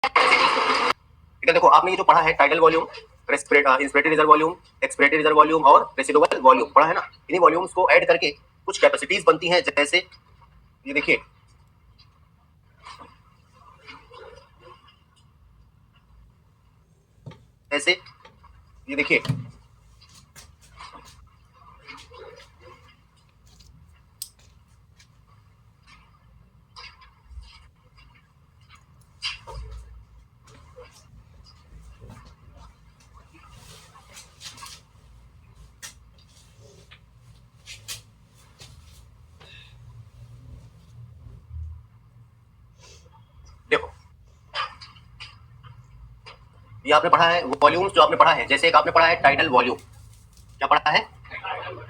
ठीक है, देखो आपने ये जो पढ़ा है tidal volume, inspiratory reserve volume, expiratory reserve volume और रेसिडुअल वॉल्यूम पढ़ा है ना। इन्हीं वॉल्यूम्स को ऐड करके कुछ कैपेसिटीज बनती हैं, जैसे ये देखिए, जैसे ये देखिए, देखो ये आपने पढ़ा है वॉल्यूम्स, जो आपने पढ़ा है, जैसे एक आपने पढ़ा है टाइडल वॉल्यूम। क्या पढ़ा है?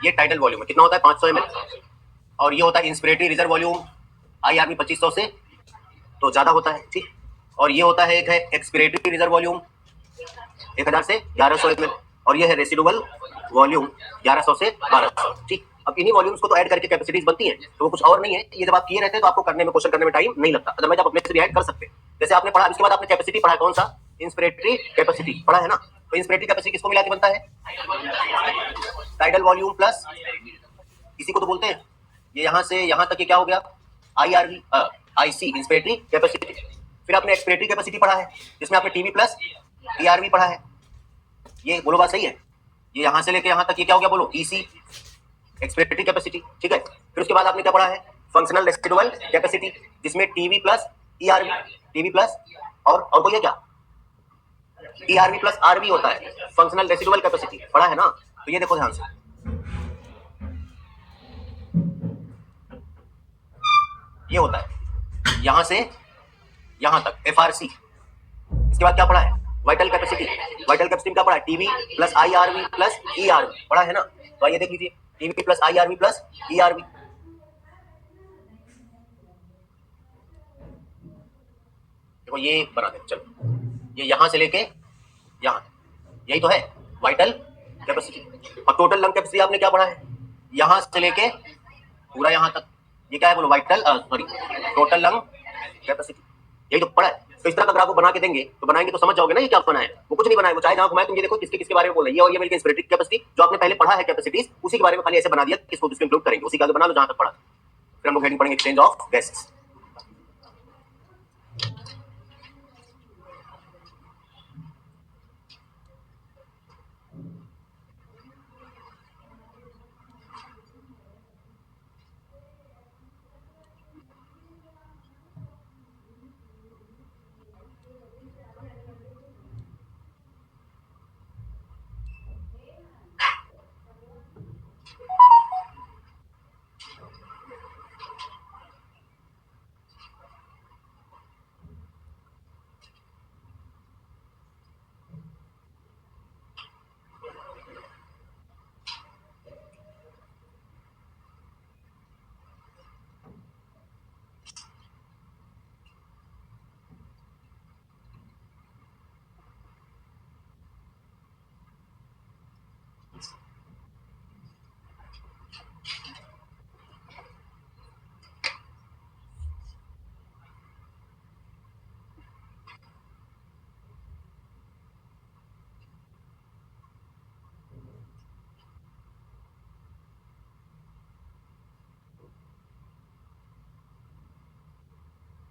ये टाइडल वॉल्यूम है, कितना होता है 500 ml। और ये होता है इंस्पिरेटरी रिजर्व वॉल्यूम, IRV 2500 से तो ज्यादा होता है, ठीक। और ये होता है एक है एक्सपिरेटरी रिजर्व वॉल्यूम 1000 से 1100 ml। और ये है रेसिडुअल वॉल्यूम 1100 से 1200, ठीक। अब इन्हीं वॉल्यूम्स को तो ऐड करके कैपेसिटीज बनती हैं, तो वो कुछ और नहीं है। ये जब आप किए रहते हैं तो आपको करने में, क्वेश्चन करने में टाइम नहीं लगता, अदरवाइज आप अपने से भी ऐड कर सकते हैं। जैसे आपने पढ़ा, इसके बाद आपने कैपेसिटी पढ़ा, कौन सा? इंस्पिरेटरी कैपेसिटी पढ़ा है ना। तो इंस्पिरेटरी कैपेसिटी किसको मिला के बनता है? टाइडल वॉल्यूम प्लस, इसी को तो बोलते हैं, ये यहां से यहां तक ये क्या हो गया? IRV IC inspiratory capacity. फिर आपने एक्सपिरेटरी कैपेसिटी पढ़ा है, जिसमें आपने टीवी प्लस ERV पढ़ा है। ये बोलो बात सही है? ये यहां से लेके यहां तक ये क्या हो गया? बोलो EC एक्सपिरेटरी कैपेसिटी, ठीक है। फिर उसके बाद आपने क्या पढ़ा है? फंक्शनल रेसिडुअल कैपेसिटी, जिसमें TV plus ERV, TV plus और कोई है क्या? ERV प्लस RV होता है, फंक्शनल रेसिडुअल कैपेसिटी पढ़ा है ना। तो ये देखो ध्यान से, ये होता है यहां से यहां तक FRC। इसके बाद क्या पढ़ा है? Vital capacity. वाइटल कैपेसिटी में क्या पढ़ा है? TV plus IRV plus ERV पढ़ा है ना। तो ये देख लीजिए, TV plus IRV plus ERV। देखो ये बना दे, चलो ये यहां से लेके यहां, यही तो है वाइटल कैपेसिटी। और टोटल लंग कैपेसिटी आपने क्या पढ़ा है? यहां से लेके पूरा यहां तक, ये क्या है? बोलो vital, sorry, total lung capacity, यही तो पढ़ा है। तो इस तरह का अगर आपको बना के देंगे तो बनाएंगे तो समझ जाओगे ना ये क्या बना है। वो कुछ नहीं बनाए, वो चाहे जहां घुमाए। तुम ये देखो किसके किसके बारे में बोल रही है, और ये मिलकर इंस्पिरेटरी कैपेसिटी जो आपने पहले पढ़ा है कैपेसिटीज, उसी के बारे में खाली ऐसे बना दिया कि इसको इंक्लूड करेंगे, उसी का आगे बना लो जहां तक पढ़ा। फिर हम लोग हेडिंग पढ़ेंगे एक्सचेंज ऑफ गैसेस।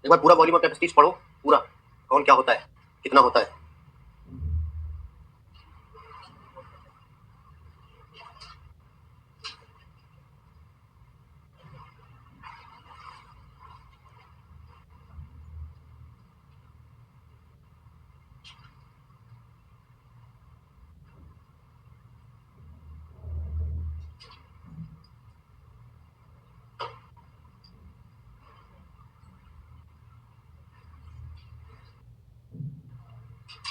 एक बार पूरा वॉल्यूम ऑफ कैपेसिटीज पढ़ो, पूरा कौन क्या होता है, कितना होता है।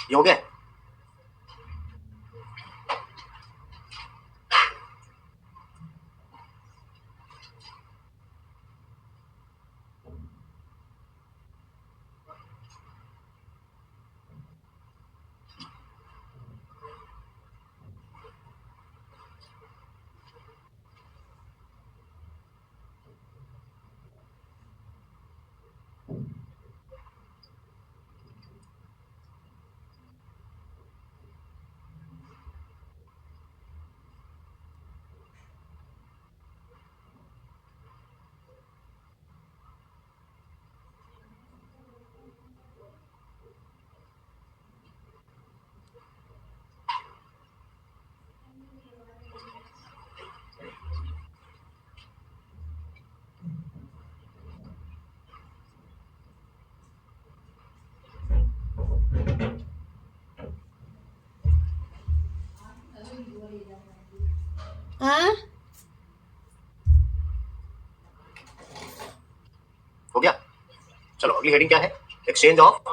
ये हो गया। हाँ हो गया। चलो अगली हेडिंग क्या है? Exchange of.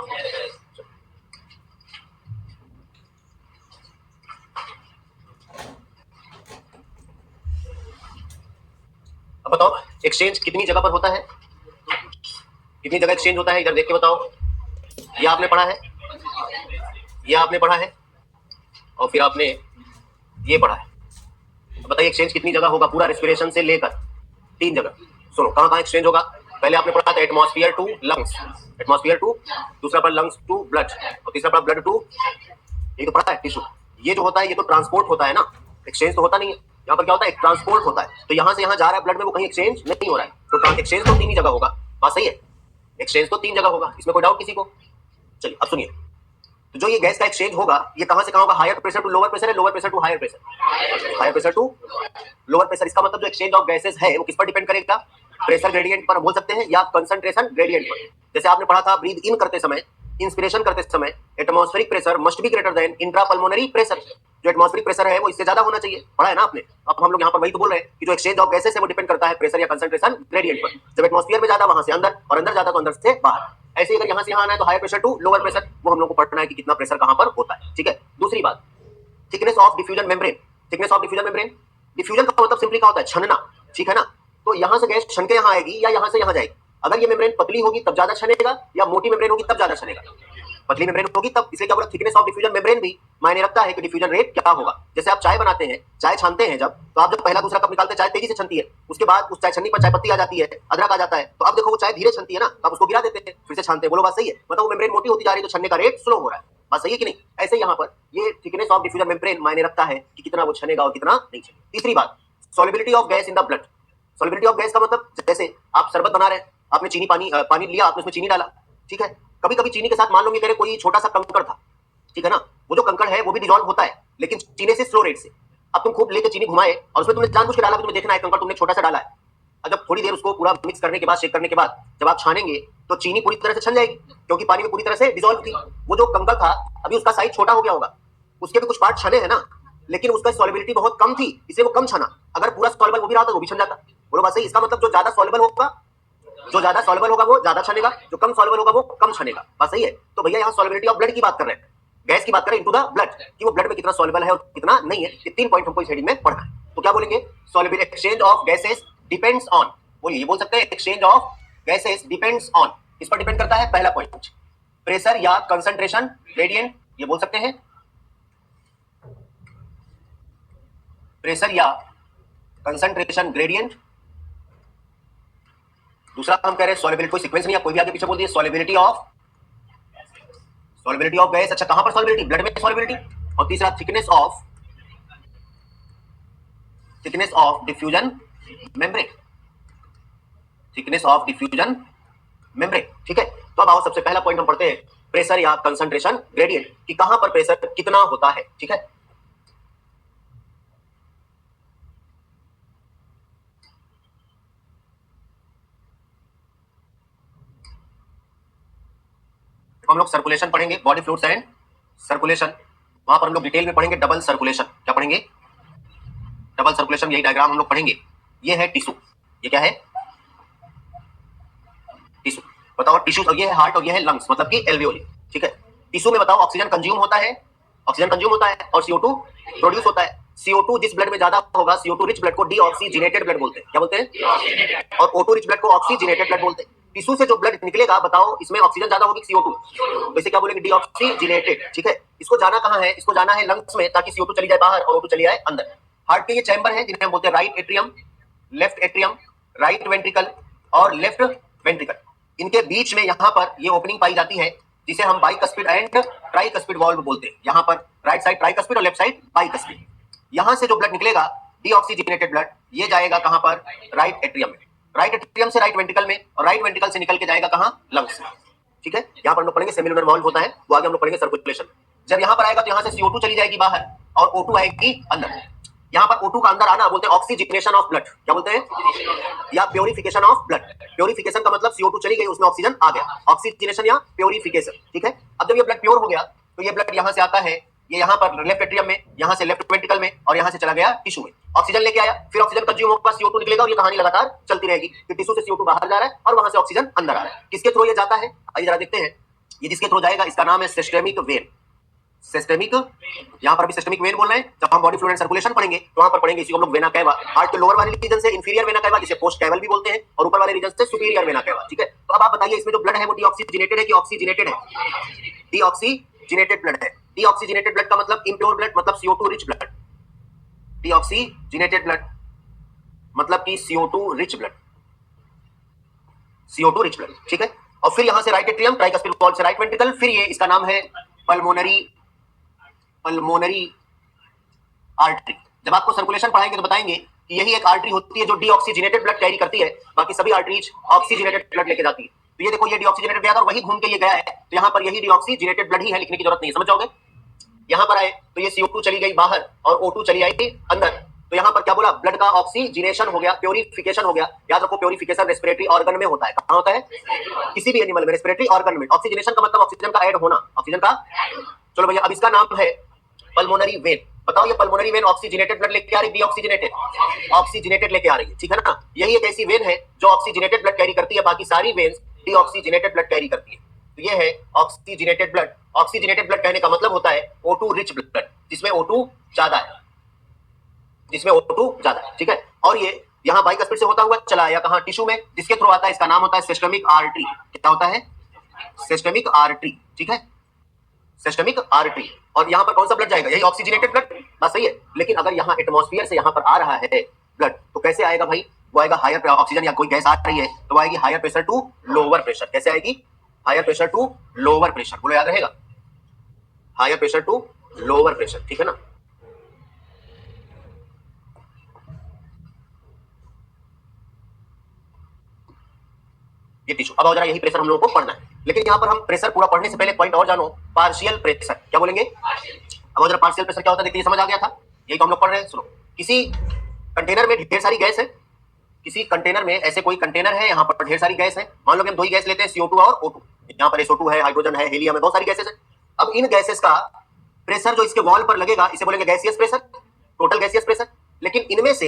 अब बताओ एक्सचेंज कितनी जगह पर होता है, कितनी जगह एक्सचेंज होता है, इधर देख के बताओ। ये आपने पढ़ा है, ये आपने पढ़ा है, और फिर आपने ये पढ़ा है। अब बताइए एक्सचेंज कितनी जगह होगा पूरा रेस्पिरेशन से लेकर? 3 जगह। सुनो कहां कहां एक्सचेंज होगा। पहले आपने पढ़ा था atmosphere to lungs, atmosphere to, दूसरा पढ़ा लंग्स टू ब्लड, और तीसरा पढ़ा ब्लड टू, ये तो पढ़ा है टिश्यू। ये जो होता है ये तो ट्रांसपोर्ट होता है ना, एक्सचेंज तो होता नहीं है। यहाँ पर क्या होता है, एक ट्रांसपोर्ट होता है, तो यहाँ से यहाँ जा रहा है ब्लड में, वो कहीं एक्सचेंज नहीं हो रहा है, तो एक्सचेंज तो 3 ही जगह होगा। बात सही है, एक्सचेंज तो 3 जगह होगा, इसमें कोई डाउट किसी को? चलिए अब सुनिए, तो जो ये गैस का एक्सचेंज होगा ये कहां से कहां होगा? Higher pressure to lower pressure है, lower pressure to higher pressure, higher pressure to lower pressure. इसका मतलब जो एक्सचेंज ऑफ गैसेस है वो किस पर डिपेंड करेगा? प्रेशर ग्रेडियंट पर बोल सकते हैं या कंसंट्रेशन ग्रेडियंट पर। जैसे आपने पढ़ा था ब्रीथ इन करते समय, इंस्पिरेशन करते समय atmospheric pressure must be greater than intrapulmonary pressure. जो एटमॉस्फेरिक प्रेशर है वो इससे ज्यादा होना चाहिए, पढ़ा है ना आपने। अब हम लोग यहाँ पर वही तो बोल रहे हैं कि जो एक्सचेंज ऑफ गैसेस है वो डिपेंड करता है प्रेशर या कंसंट्रेशन ग्रेडियंट पर। जब एटमॉस्फेयर में ज्यादा वहां से अंदर, और अंदर ज्यादा तो अंदर से बाहर। ऐसे ही अगर यहाँ से यहाँ आना है तो higher pressure to lower pressure, वो हम लोग को पढ़ना है कि कितना प्रेशर कहां पर होता है। ठीक है, दूसरी बात, thickness of diffusion membrane. Thickness of diffusion membrane, diffusion का मतलब सिंपली क्या होता है? छनना, ठीक है ना। तो यहाँ से गैस छन के यहाँ आएगी या यहाँ से यहाँ जाएगी। अगर ये मेम्ब्रेन पतली होगी तब ज्यादा छनेगा, या मोटी मेम्ब्रेन होगी तब ज्यादा छनेगा? पतली मेम्ब्रेन होगी तब। इसलिए क्या बोला, थिकनेस ऑफ डिफ्यूजन मेम्ब्रेन भी मायने रखता है कि डिफ्यूजन रेट क्या होगा। जैसे आप चाय बनाते हैं, चाय छानते हैं जब, तो आप जब पहला दूसरा कप निकालते हैं चाय तेजी से छनती है, उसके बाद उस चाय छन्नी पर चाय पत्ती आ जाती है, अदरक आ जाता है, तो अब देखो वो चाय धीरे छनती है ना, तो आप उसको गिरा देते हैं, फिर से छानते हैं। बोलो बात सही है? मतलब वो मेम्ब्रेन मोटी होती जा रही है तो छनने का रेट स्लो हो रहा है। बात सही है कि नहीं? ऐसे यहाँ पर ये थिकनेस ऑफ डिफ्यूजन मेम्ब्रेन मायने रखता है कि कितना वो छनेगा और कितना नहीं छनेगा। तीसरी बात, solubility of gas in the blood. Solubility of gas का मतलब जैसे आप शरबत बना रहे हैं, आपने चीनी पानी लिया, आपने उसमें चीनी डाला, ठीक है। कभी कभी चीनी के साथ मान लो कि कोई छोटा सा कंकड़ था, ठीक है ना, वो जो कंकड़ है वो भी डिसॉल्व होता है, लेकिन चीनी से स्लो रेट से। अब तुम खूब लेके चीनी घुमाए और उसमें तुमने जानबूझ के डाला, तुम्हें देखना है कंकड़ तुमने छोटा सा डाला है। और जब थोड़ी देर उसको पूरा मिक्स करने के बाद, शेक करने के बाद जब आप छानेंगे तो चीनी पूरी तरह से छन जाएगी, क्योंकि पानी में पूरी तरह से डिसॉल्व थी। वो जो कंकड़ था अभी उसका साइज छोटा हो गया होगा, उसके भी कुछ पार्ट छने हैं ना, लेकिन उसका सॉल्युबिलिटी बहुत कम थी, इसलिए वो कम छना। अगर पूरा सॉल्युबल वो भी रहा तो वो भी छन जाता। बोलो बात सही? इसका मतलब जो ज्यादा सॉल्युबल होगा, जो ज्यादा सॉल्युबल होगा वो ज्यादा छनेगा, जो कम सॉल्युबल होगा वो कम छनेगा। बात सही है? तो भैया यहाँ सॉल्युबिलिटी ऑफ ब्लड की बात कर रहे हैं, गैस की बात करें इनटू द ब्लड, कि वो ब्लड में कितना सॉल्युबल है और कितना नहीं है। ये 3 पॉइंट हमको इस हेडिंग में पढ़ना है। तो क्या बोलेंगे? Soluble exchange of gases depends on, बोलिए, ये बोल सकते हैं exchange of gases depends on, इस पर डिपेंड करता है। पहला पॉइंट प्रेशर या कंसंट्रेशन ग्रेडियंट, ये बोल सकते हैं प्रेशर या कंसंट्रेशन ग्रेडियंट। दूसरा हम कह रहे हैं सॉल्युबिलिटी, कोई सीक्वेंस नहीं है, कोई भी आगे पीछे बोल दिए, सॉल्युबिलिटी ऑफ गैस। अच्छा कहां पर सॉल्युबिलिटी? ब्लड में सॉल्युबिलिटी। और तीसरा thickness of diffusion membrane, thickness of diffusion membrane, ठीक है। तो अब आओ सबसे पहला पॉइंट हम पढ़ते हैं, प्रेशर या कंसंट्रेशन ग्रेडियंट, कि कहां पर प्रेशर कितना होता है, ठीक है। हम लोग सर्कुलेशन पढ़ेंगे, बॉडी फ्लूइड्स एंड सर्कुलेशन, वहां पर हम लोग डिटेल में पढ़ेंगे डबल सर्कुलेशन। क्या पढ़ेंगे? डबल सर्कुलेशन, यही डायग्राम हम लोग पढ़ेंगे। ये है टिश्यू, ये क्या है? टिश्यू। बताओ टिश्यू, और ये है हार्ट और ये है लंग्स, मतलब कि एल्वियोली, ठीक है। टिश्यू में बताओ ऑक्सीजन कंज्यूम होता है, ऑक्सीजन कंज्यूम होता है और CO2 प्रोड्यूस होता है। CO2 जिस ब्लड में ज्यादा होगा, CO2 रिच ब्लड को डीऑक्सीजनेटेड ब्लड बोलते हैं। क्या बोलते हैं? और O2 रिच ब्लड को ऑक्सीजनेटेड ब्लड बोलते हैं। टिश्यू से जो ब्लड निकलेगा, बताओ इसमें ऑक्सीजन ज्यादा होगी CO2, तो इसे क्या बोलेंगे? डीऑक्सीजनेटेड, ठीक है। इसको जाना कहां है? इसको जाना है लंग्स में, ताकि CO2 चली जाए बाहर और O2 चली जाए अंदर। हार्ट के ये चैम्बर है जिन्हें हम बोलते हैं right atrium, left atrium, right ventricle और लेफ्ट वेंट्रिकल। इनके बीच में यहाँ पर ये ओपनिंग पाई जाती है, जिसे हम बाइकस्पिड एंड ट्राइकस्पिड वाल्व बोलते हैं। यहाँ पर राइट साइड ट्राइकस्पिड और लेफ्ट साइड बाइकस्पिड। यहाँ से जो ब्लड निकलेगा डीऑक्सीजनेटेड ब्लड, ये जाएगा कहाँ पर? राइट एट्रियम में, राइट एट्रियम से राइट वेंट्रिकल में, और राइट वेंट्रिकल से निकल के जाएगा कहाँ? लंग्स में, ठीक है। यहाँ पर हम लोग पढ़ेंगे सेमिलुनर वाल्व होता है, वो आगे हम लोग पढ़ेंगे सर्कुलेशन। जब यहाँ पर आएगा तो यहाँ से CO2 चली जाएगी बाहर और O2 आएगी अंदर। यहाँ पर O2 का अंदर आना बोलते हैं ऑक्सीजनेशन ऑफ ब्लड। क्या बोलते हैं? या प्योरिफिकेशन ऑफ ब्लड। प्योरिफिकेशन का मतलब CO2 चली गई, उसमें ऑक्सीजन आ गया, ऑक्सीजनेशन या प्योरिफिकेशन, ठीक है। अब जब ये ब्लड प्योर हो गया तो ये ब्लड यहाँ से आता है ये यहाँ पर लेफ्ट एट्रियम में, यहाँ से लेफ्ट वेंट्रिकल में, और यहाँ से चला गया टिश्यू में। ऑक्सीजन लेके आया, फिर ऑक्सीजन कंज्यूम होगा, CO2 निकलेगा, और ये कहानी लगातार चलती रहेगी कि टिश्यू से CO2 बाहर जा रहा है और वहां से ऑक्सीजन अंदर आ रहा है। किसके थ्रू ये जाता है, आइए जरा देखते हैं। ये जिसके थ्रू जाएगा इसका नाम है सिस्टेमिक वेन। सिस्टेमिक, यहाँ पर भी सिस्टेमिक वेन बोल रहे हैं। जब हम बॉडी फ्लूइड एंड सर्कुलेशन पढ़ेंगे तो वहां पर पढ़ेंगे इसी को हम लोग वेना कैवा। हार्ट के लोअर वाले रीजन से इंफीरियर वेना कैवा, जिसे पोस्ट कैवल भी बोलते हैं, और ऊपर वाले रीजन से सुपीरियर वेना कैवा। ठीक है, तो अब आप बताइए इसमें जो ब्लड है वो डीऑक्सीजनेटेड है कि ऑक्सीजनेटेड है? डीऑक्सीजनेटेड ब्लड है। डीऑक्सीजनेटेड ब्लड का मतलब इम्प्योर ब्लड, मतलब CO2 rich blood. Deoxygenated blood मतलब कि CO2 rich blood, CO2 rich blood. ठीक है, और फिर यहां से राइट एट्रियम, ट्राइकस्पिड वॉल से राइट वेंट्रिकल, फिर ये इसका नाम है पल्मोनरी आर्टरी। जब आपको सर्कुलेशन पढ़ाएंगे तो बताएंगे कि यही एक आर्टरी होती है जो डीऑक्सीजनेटेड ब्लड कैरी करती है, बाकी सभी आर्टरीज ऑक्सीजनेटेड ब्लड लेके जाती है। तो ये देखो, ये डीऑक्सीजनेटेड गया था और वही घूम के ये गया है, तो यहाँ पर यही डीऑक्सीजनेटेड ब्लड ही है, लिखने की जरूरत नहीं है, समझ जाओगे। यहाँ पर आए तो ये CO2 चली गई बाहर और O2 चली आई अंदर, तो यहाँ पर क्या बोला, ब्लड का ऑक्सीजनेशन हो गया, प्योरिफिकेशन हो गया। याद रखो, प्योरिफिकेशन रेस्पिरेटरी ऑर्गन में होता है। कहाँ होता है? किसी भी एनिमल में रेस्पिरेटरी ऑर्गन में। ऑक्सीजनेशन का मतलब ऑक्सीजन का ऐड होना, ऑक्सीजन का। चलो भैया, अब इसका नाम है पल्मोनरी वेन। बताओ, ये पल्मोनरी वेन ऑक्सीजनेटेड ब्लड लेके आ रही है, डीऑक्सीजनेटेड? ऑक्सीजनेटेड लेके आ रही है, ठीक है ना। यही एक ऐसी वेन है जो ऑक्सीजनेटेड ब्लड कैरी करती है, बाकी सारी वेन्स डीऑक्सीजनेटेड ब्लड कैरी करती है। तो ये है ऑक्सीजनेटेड ब्लड। ऑक्सीजनेटेड ब्लड कहने का मतलब होता है O2 रिच ब्लड, जिसमें O2 ज्यादा है, जिसमें O2 ज्यादा है। ठीक है, और ये यहाँ बाइकस्पिड से होता हुआ चला आया कहाँ, टिश्यू में, जिसके थ्रू आता है इसका नाम होता है सिस्टेमिक आर्टरी। क्या होता है? Systemic artery. ठीक है, सिस्टेमिक आर्टरी। और यहाँ पर कौन सा ब्लड जाएगा? यही ऑक्सीजनेटेड ब्लड, बात सही है। लेकिन अगर यहाँ एटमॉस्फेयर से यहाँ पर आ रहा है ब्लड, तो कैसे आएगा भाई? वो आएगा हायर ऑक्सीजन या कोई गैस आ रही है तो वो आएगी higher pressure to lower pressure. कैसे आएगी? Higher pressure to lower pressure, बोलो, याद रहेगा, higher pressure to lower pressure. ठीक है ना। ये टिश्यू। अब जरा यही प्रेशर हम लोगों को पढ़ना है, लेकिन यहाँ पर हम प्रेशर पूरा पढ़ने से पहले पॉइंट और जानो, पार्शियल प्रेशर। क्या बोलेंगे? अब जरा पार्शियल प्रेशर क्या होता है देखिए, समझ आ गया था, यही तो हम लोग पढ़ रहे हैं। सुनो, किसी कंटेनर में ढेर सारी गैस है, किसी कंटेनर में ऐसे कोई कंटेनर है, यहाँ पर ढेर सारी गैस है। मान लो कि हम दो ही गैस लेते हैं, CO2 और O2। यहाँ पर SO2 है, हाइड्रोजन है, हीलियम है, बहुत सारी गैसेस है। अब इन गैसेस का प्रेशर जो इसके वॉल पर लगेगा, इसे बोलेंगे gaseous pressure, total gaseous pressure. लेकिन इनमें से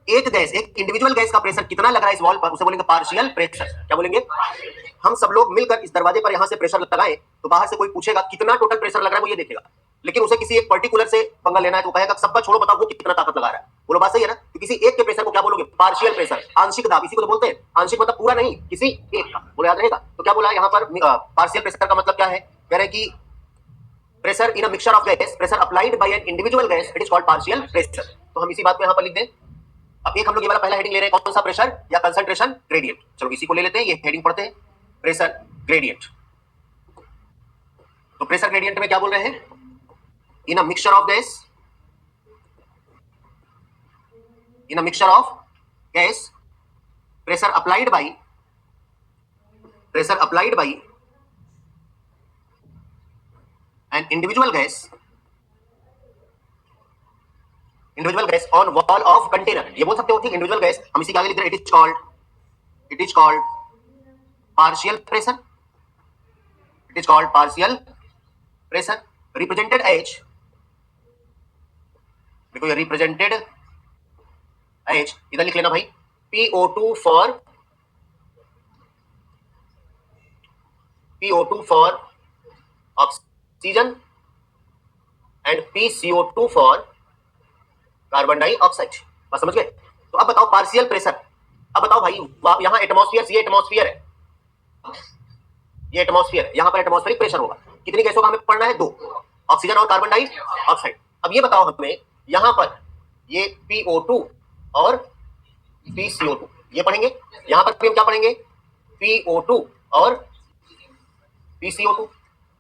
एक गैस, एक इंडिविजुअल गैस का प्रेशर कितना लग रहा है इस वॉल पर, उसे बोलेंगे पार्शियल प्रेशर। क्या बोलेंगे? हम सब लोग मिलकर इस दरवाजे पर यहाँ से प्रेशर लगाएं तो बाहर से कोई पूछेगा कितना टोटल प्रेशर लग रहा है, वो ये देखेगा। लेकिन उसे किसी एक पर्टिकुलर से पंगा लेना है तो कहेगा सबका छोड़ो, बताओ वो कितना ताकत लगा रहा है। बोलो, बात सही है ना। तो किसी एक के प्रेशर को क्या बोलोगे? पार्शियल प्रेशर, आंशिक दाब, इसी को तो बोलते हैं। आंशिक मतलब पूरा नहीं, किसी एक का। बोलो, याद रहेगा। तो क्या बोला यहाँ पर? पार्शियल प्रेशर का मतलब क्या है? कह रहे हैं कि pressure in a mixture of gas, pressure applied by an individual gas, it is called partial pressure. तो हम इसी बात को यहाँ पर लिख दें। अब एक हम लोग ये वाला पहला हेडिंग ले रहे हैं, कौन सा? प्रेशर या कंसंट्रेशन ग्रेडियंट। चलो इसी को ले लेते हैं, ये हेडिंग पढ़ते हैं, प्रेशर ग्रेडियंट। तो प्रेशर ग्रेडियंट में क्या बोल रहे हैं? In a mixture of gas, in a mixture of gas, pressure applied by an individual gas on wall of container. ये बोल सकते हो, ठीक, इंडिविजुअल गैस। हम इसी के आगे लिख रहे हैं, it is called partial pressure, it is called partial pressure, represented as, देखो ये रिप्रेजेंटेड एज, इधर लिख लेना भाई, PO2 for oxygen and PCO2 for carbon dioxide. बस समझ गए। तो अब बताओ पार्शियल प्रेशर। अब बताओ भाई, यहाँ एटमॉस्फेयर, ये एटमॉस्फेयर है, ये एटमॉस्फेयर है, यहाँ पर एटमॉस्फेरिक प्रेशर होगा। कितनी गैसों का हमें पढ़ना है? 2, ऑक्सीजन और कार्बन डाइऑक्साइड। अब ये बताओ हमें, यहाँ पर ये PO2 और PCO2 ये पढ़ेंगे। यहाँ पर भी हम क्या पढ़ेंगे? PO2 और PCO2।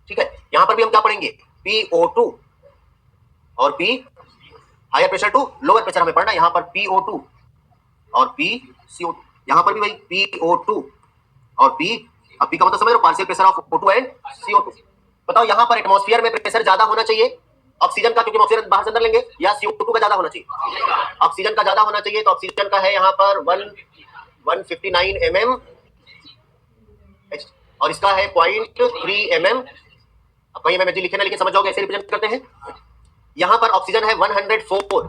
ठीक है, यहाँ पर भी हम क्या पढ़ेंगे? PO2 और P, higher pressure to lower pressure हमें पढ़ना है। यहाँ पर PO2 और PCO2, यहाँ पर भी भाई PO2 और P। अब P का मतलब समझ लो, partial pressure of O2 and CO2। बताओ यहाँ पर एटमॉस्फेयर में प्रेशर ज्यादा होना चाहिए ऑक्सीजन का, क्योंकि ऑक्सीजन बाहर से अंदर लेंगे, या CO2 का ज्यादा होना चाहिए? ऑक्सीजन का ज्यादा होना चाहिए। तो ऑक्सीजन का है यहाँ पर 159 mm और इसका है 0.3 mm। अब कहीं mm लिखे ना, लेकिन समझ जाओगे, ऐसे रिप्रेजेंट करते हैं। यहां पर ऑक्सीजन है 104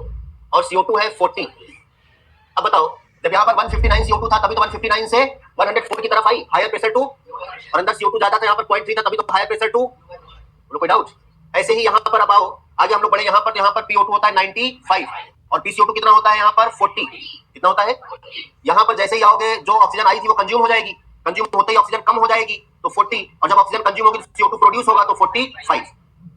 और CO2 है 40। अब बताओ, जब यहां पर 159 CO2 था तभी तो 159 से 104 की तरफ आई, हायर प्रेशर टू, और अंदर CO2 ज्यादा था, यहां पर 0.3 था तभी तो हायर प्रेशर टू। कोई डाउट? ऐसे ही यहां पर अब आओ, आगे हम लोग बढ़े, यहां पर PO2 होता है 95 और PCO2 कितना होता है यहां पर 40। कितना होता है? यहां पर जैसे ही आओगे, जो ऑक्सीजन आई थी वो कंज्यूम हो जाएगी, कंज्यूम होते ही ऑक्सीजन कम हो जाएगी तो 40, और जब ऑक्सीजन कंज्यूम होगी तो CO2 प्रोड्यूस होगा तो 45।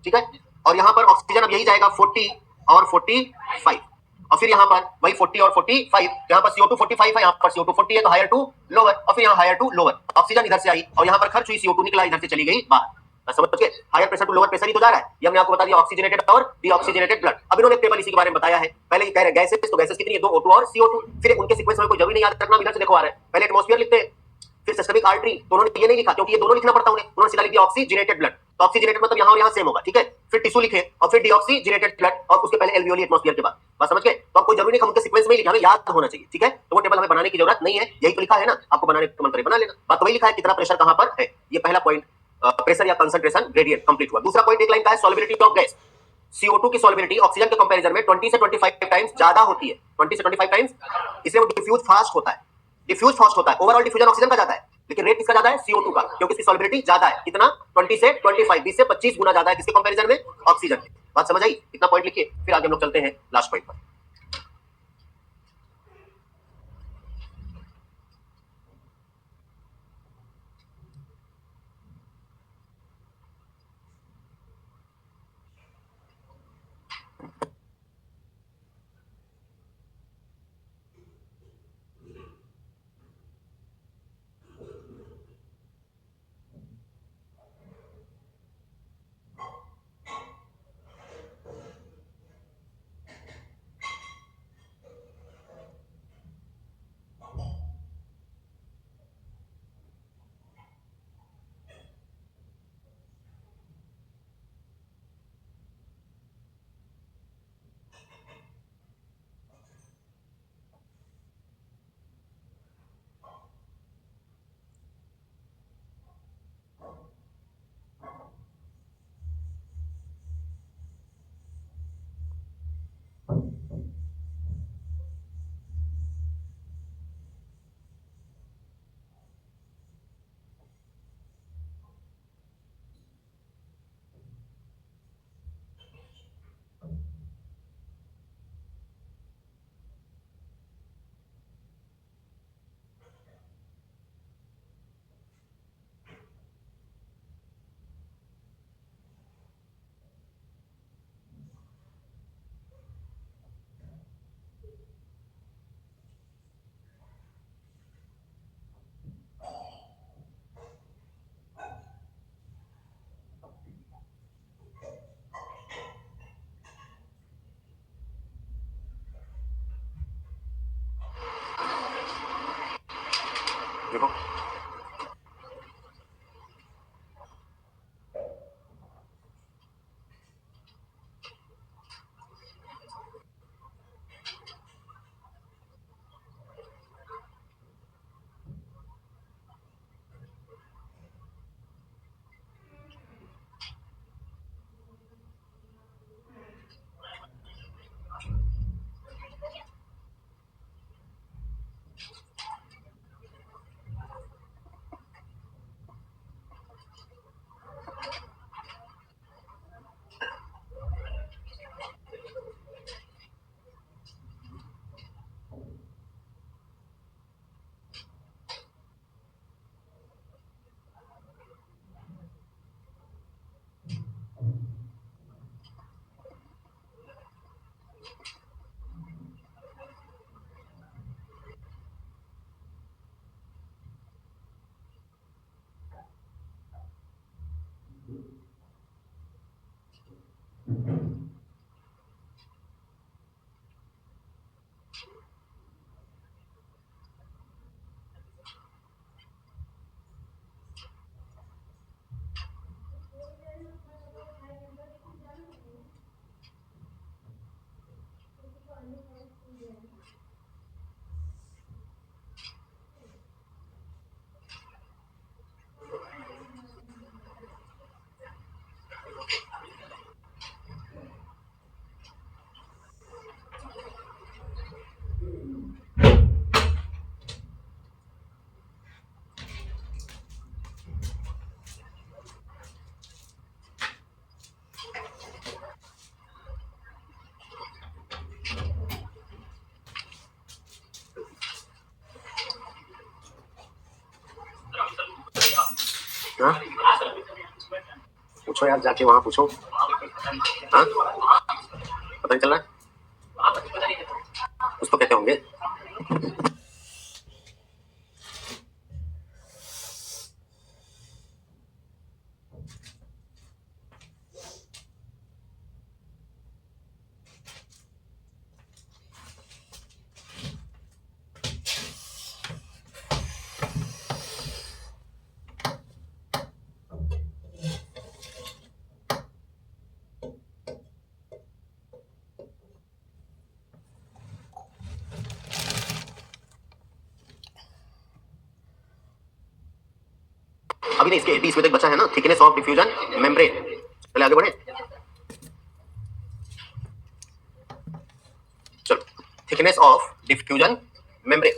ठीक है, और यहां पर ऑक्सीजन अब यही जाएगा 40 और 45, और फिर यहाँ पर वही 40 और 45, यहाँ पर CO2 45 है, यहाँ पर CO2 40 है तो हायर टू लोअर, और फिर यहाँ हायर टू लोअर, ऑक्सीजन इधर से आई और यहाँ पर खर्च हुई, CO2 निकला, इधर से चली गई बाहर। समझ गए? Higher pressure to lower pressure ही तो जा रहा है। ये हमने आपको बता दिया, ऑक्सीजनेटेड और डीऑक्सीजनेटेड ब्लड। अब इन्होंने टेबल इसी के बारे में बताया है। पहले ये कह रहे गैसेस, तो गैसेस कितनी है? 2 O2 और CO2। फिर उनके सीक्वेंस में कोई जरूरी नहीं याद रखना, इधर से देखो आ रहा है, पहले एटमॉस्फेयर लिखते हैं, फिर सिस्टमिक आर्टरी, तो उन्होंने ये नहीं लिखा क्योंकि ये दोनों लिखना पड़ता उन्हें, उन्होंने सीधा लिख दिया ऑक्सीजनेटेड ब्लड। तो ऑक्सीजनेटेड मतलब यहाँ और यहाँ सेम होगा, ठीक है। फिर टिश्यू लिखे और फिर डीऑक्सीजनेटेड ब्लड, और उसके पहले एल्वियोली एटमॉस्फेयर के बाद। बात समझ गए? तो आपको जरूरी नहीं उनके सीक्वेंस में ही लिखा, हमें याद होना चाहिए, ठीक है। तो वो टेबल हमें बनाने की जरूरत नहीं है, यही तो लिखा है ना, आपको बनाने का मन करे बना लेना। बात तो वही लिखा है, कितना प्रेशर कहां पर है, ये पहला पॉइंट, प्रेशर या कंसंट्रेशन ग्रेडियंट कंप्लीट हुआ। दूसरा पॉइंट एक लाइन का है, सॉल्युबिलिटी ऑफ गैस। CO2 की सॉल्युबिलिटी ऑक्सीजन के कंपैरिजन में 20 से 25 टाइम्स ज्यादा होती है, 20 से 25 टाइम्स, इसलिए वो डिफ्यूज फास्ट होता है, डिफ्यूज फास्ट होता है। ओवरऑल डिफ्यूजन ऑक्सीजन का ज्यादा है, लेकिन रेट किसका ज्यादा है? CO2 का, क्योंकि इसकी सॉल्युबिलिटी ज्यादा है। कितना? 20 से 25, 20 से 25 गुना ज्यादा है किसके कंपैरिजन में? ऑक्सीजन के। बात समझ आई? इतना पॉइंट लिखिए, फिर आगे हम लोग चलते हैं लास्ट पॉइंट पर। देखो, पूछो यार, जाके वहां पूछो। हाँ, पता नहीं चल रहा है, कुछ तो कहते होंगे। अभी नहीं, इसके 20 में तक बचा है ना, थिकनेस ऑफ डिफ्यूजन मेम्ब्रेन। चले आगे बढ़े, चलो। थिकनेस ऑफ डिफ्यूजन मेम्ब्रेन,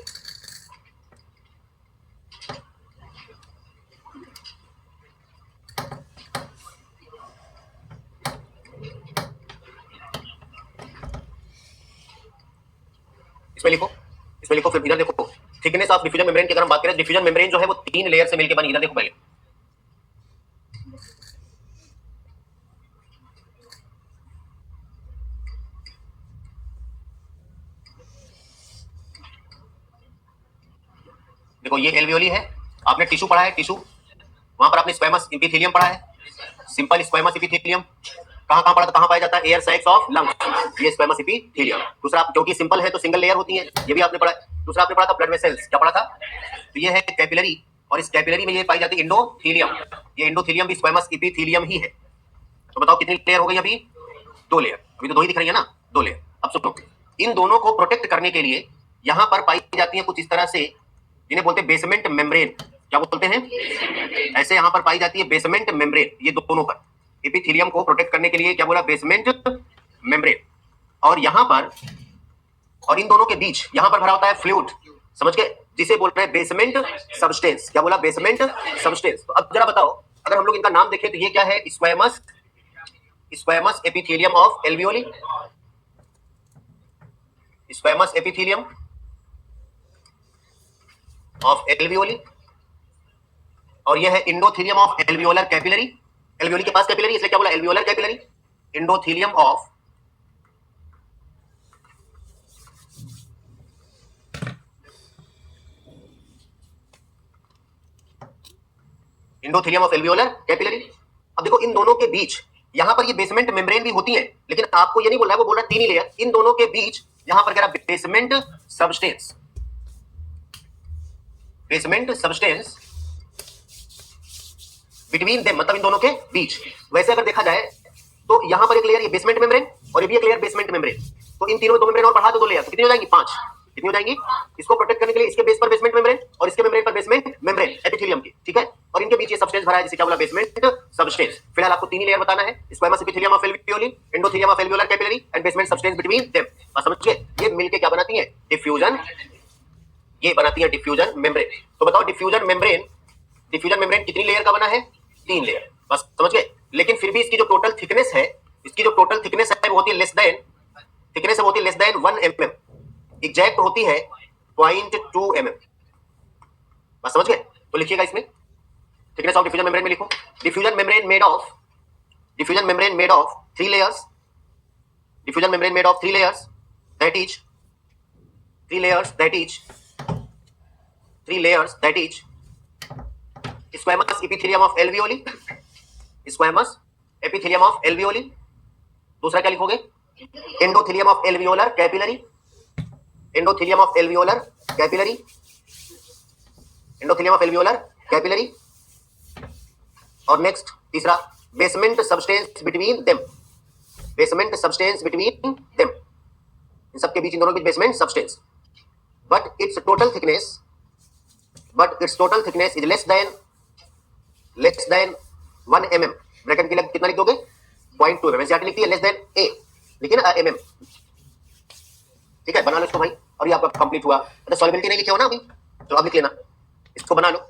इसमें लिखो, इसमें लिखो, फिर इधर देखो। थिकनेस ऑफ डिफ्यूजन मेम्ब्रेन की अगर हम बात करें, डिफ्यूजन मेम्ब्रेन जो है वो 3 लेयर से मिलकर बनी। इधर देखो पहले, देखो ये एल्वियोली है। आपने टिश्यू पढ़ा है, टिश्यू, वहां पर आपने स्क्वैमस एपिथेलियम पढ़ा है, सिंपल स्क्वैमस एपिथेलियम। कहां कहां पढ़ा था, कहां पाया जाता है? एयर सैक्स ऑफ लंग्स, ये स्क्वैमस एपिथेलियम। दूसरा, क्योंकि सिंपल है तो सिंगल लेयर होती है, ये भी आपने पढ़ा है। दूसरा आपने पढ़ा था ब्लड वेसल्स, क्या पढ़ा था? तो ये है कैपिलरी, और इस कैपिलरी में ये पाई जाती है एंडोथेलियम। ये एंडोथेलियम भी स्क्वैमस एपिथेलियम ही है। तो बताओ कितनी लेयर हो गई अभी? 2 लेयर। अभी तो 2 ही दिख रही है ना, 2 लेयर। अब सुनो, इन दोनों को प्रोटेक्ट करने के लिए यहां पर पाई जाती है कुछ इस तरह से, जिन्हें बोलते हैं बेसमेंट मेम्ब्रेन। क्या बोलते हैं? ऐसे यहां पर पाई जाती है बेसमेंट मेम्ब्रेन, ये दोनों पर। एपिथेलियम को प्रोटेक्ट करने के लिए क्या बोला? Basement membrane. और यहां पर, और इन दोनों के बीच यहां पर भरा होता है फ्लूइड, समझ गए, जिसे बोल रहे हैं बेसमेंट सबस्टेंस। क्या बोला? Basement substance. तो अब जरा बताओ, अगर हम लोग इनका नाम देखें तो ये क्या है? Squamous, squamous epithelium of alveoli, squamous epithelium of alveoli. और ये है endothelium of alveolar capillary. Alveoli के पास कैपिलरी, इसलिए क्या बोला? Alveolar capillary. Endothelium of, endothelium of alveolar capillary. अब देखो, इन दोनों के बीच यहां पर ये बेसमेंट मेम्ब्रेन भी होती है, लेकिन आपको ये नहीं बोल रहा है, वो बोल रहा है 3 ही लेयर। इन दोनों के बीच यहां पर कह रहा basement substance, basement substance between them, मतलब इन दोनों के बीच। वैसे अगर देखा जाए तो यहां पर एक लेयर ये बेसमेंट मेम्ब्रेन, और ये भी एक लेयर बेसमेंट मेम्ब्रेन। तो इन तीनों 2 मेम्ब्रेन और बढ़ा दो 2 लेयर, तो कितनी हो जाएंगी? 5। कितनी हो जाएंगी? इसको प्रोटेक्ट करने के लिए इसके बेस पर बेसमेंट मेम्ब्रेन, और इसके मेम्ब्रेन पर बेसमेंट मेम्ब्रेन एपिथेलियम की, ठीक है। और इनके बीच ये सबस्टेंस भरा है, जिसे क्या बोला? Basement substance. फिलहाल आपको 3 ही लेयर बताना है, squamous epithelium of alveoli, endothelium of alveolar capillary and basement substance between them. बस समझ गए? ये मिलके क्या बनाती है? डिफ्यूजन, ये बनाती है डिफ्यूजन मेम्ब्रेन। तो बताओ, डिफ्यूजन मेम्ब्रेन, डिफ्यूजन मेम्ब्रेन कितनी लेयर का बना है? 3 लेयर। बस समझ गए? लेकिन फिर भी इसकी जो टोटल थिकनेस है, इसकी जो टोटल थिकनेस है वो होती है लेस देन, थिकनेस होती है लेस देन 1 mm, एग्जैक्ट होती है 0.2 mm। बस समझ गए? तो लिखिएगा इसमें, थिकनेस ऑफ डिफ्यूजन मेम्ब्रेन में लिखो, diffusion membrane made of, diffusion membrane made of 3 layers, diffusion membrane made of 3 layers, that is 3 layers, that is 3 layers, that is squamous epithelium of alveoli, squamous epithelium of alveoli. दूसरा क्या लिखोगे? Endothelium of alveolar capillary, endothelium of alveolar capillary, endothelium of alveolar capillary. और next तीसरा, basement substance between them, basement substance between them, इन सबके बीच, इन दोनों के बीच basement substance. But it's total thickness, but it's total thickness is less than 1 mm। Bracket के लिए कितना लिख दोगे? 0.2 mm। एनसीईआरटी लिखती है लेस देन ए, लिखिए ना mm, ठीक है। बना लो इसको भाई, और ये आपका कंप्लीट हुआ। तो सॉल्युबिलिटी नहीं लिखे हो ना अभी, तो अब लिख लेना, इसको बना लो।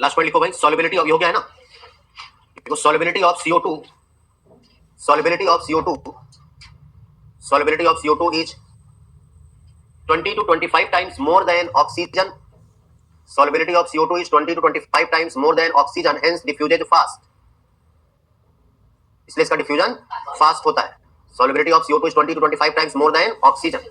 लास्ट पॉइंट लिखो भाई, सॉल्युबिलिटी ऑफ, ये हो गया है ना, देखो solubility of CO2, solubility of CO2, solubility of CO2 is 20 to 25 times more than oxygen. Solubility of CO2 is 20 to 25 times more than oxygen, hence diffuses fast. इसलिए इसका डिफ्यूजन फास्ट होता है. Solubility of CO2 is 20 to 25 times more than oxygen.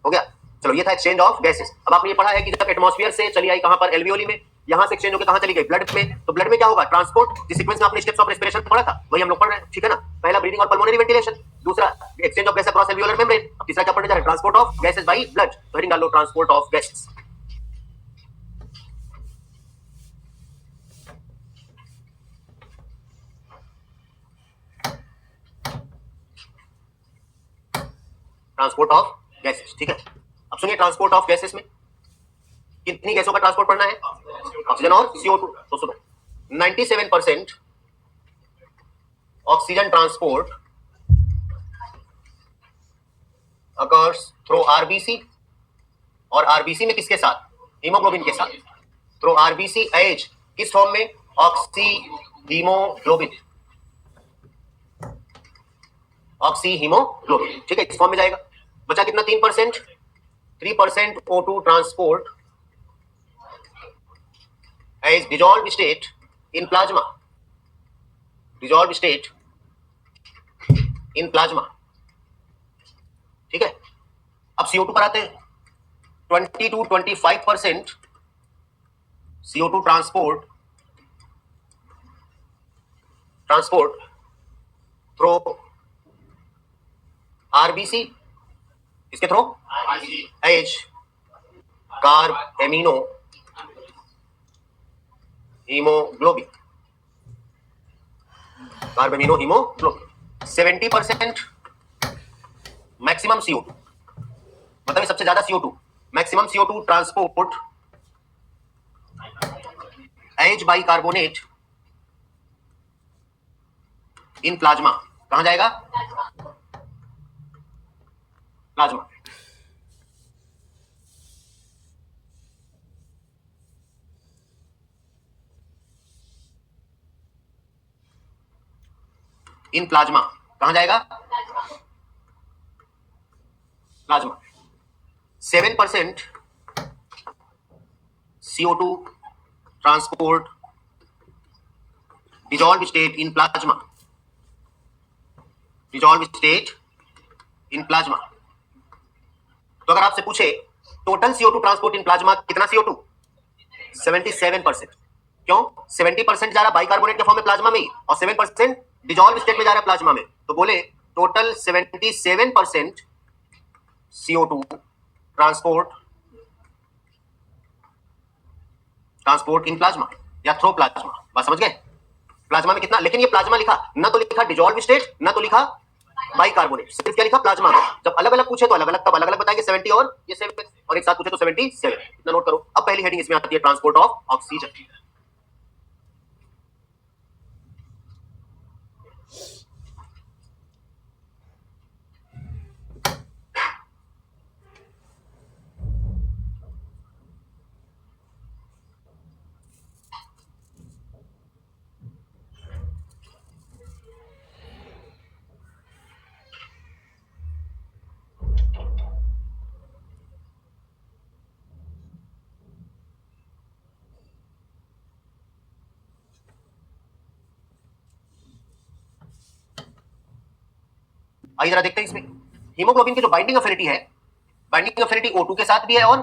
हो गया. चलो ये था exchange of gases. अब आपने ये पढ़ा है कि जब एटमॉस्फेयर से चली आई कहां पर, एल्वियोली में, यहां से एक्सचेंज होकर कहां चली गई, ब्लड में. तो ब्लड में क्या होगा, ट्रांसपोर्ट. जिस सीक्वेंस में आपने स्टेप्स ऑफ रेस्पिरेशन पढ़ा था वही हम लोग पढ़ रहे हैं, ठीक है ना. पहला ब्रीदिंग और पल्मोनरी वेंटिलेशन, दूसरा exchange of gas across alveolar membrane, अब तीसरा क्या पढ़ने जा रहे हैं, transport of gases by blood. तो हेडिंग डाल लो transport of gases. Transport of gases, ठीक है. अब सुनिए ट्रांसपोर्ट ऑफ गैसेस में कितनी गैसों का ट्रांसपोर्ट पढ़ना है, ऑक्सीजन और CO2. तो सुनो, 97% oxygen transport occurs through RBC, और RBC में किसके साथ, हीमोग्लोबिन के साथ. थ्रू RBC एज किस फॉर्म में, ऑक्सी हीमोग्लोबिन, ऑक्सी हीमोग्लोबिन, ठीक है, इस फॉर्म में जाएगा. बचा कितना, 3%. 3% O2 transport as dissolve state in plasma, dissolve state in plasma, ठीक है. अब CO2 पर आते हैं. 20 to 25% CO2 transport through RBC, इसके through as carbamino haemoglobin, carbamino haemoglobin. 70% maximum CO2, मतलब ये सबसे ज्यादा CO2, maximum CO2 transport as bicarbonate in plasma. कहां जाएगा, प्लाज्मा. इन प्लाज्मा कहां जाएगा, plasma. 7% CO2 transport dissolve state in plasma, dissolve state in plasma. तो अगर आपसे पूछे total CO2 transport in plasma कितना, CO2 77%. क्यों, 70% जा रहा बाइकार्बोनेट के फॉर्म में प्लाज्मा में, और 7% डिजॉल्व स्टेट में जा रहा है प्लाज्मा में. तो बोले total 77% CO2 transport in plasma या थ्रो प्लाज्मा. बात समझ गए, प्लाज्मा में कितना. लेकिन ये प्लाज्मा लिखा ना, तो लिखा डिजॉल्व स्टेट, ना तो लिखा बाइकार्बोनेट, सिर्फ क्या लिखा, प्लाज्मा. जब अलग अलग पूछे तो अलग अलग, तब अलग अलग बताएंगे, 70 और ये 7, और एक साथ पूछे तो 77. इतना नोट करो. अब पहली हेडिंग इसमें आती है ट्रांसपोर्ट ऑफ ऑक्सीजन. आइए जरा देखते हैं इसमें हीमोग्लोबिन की जो बाइंडिंग एफिनिटी है, बाइंडिंग एफिनिटी O2 के साथ भी है और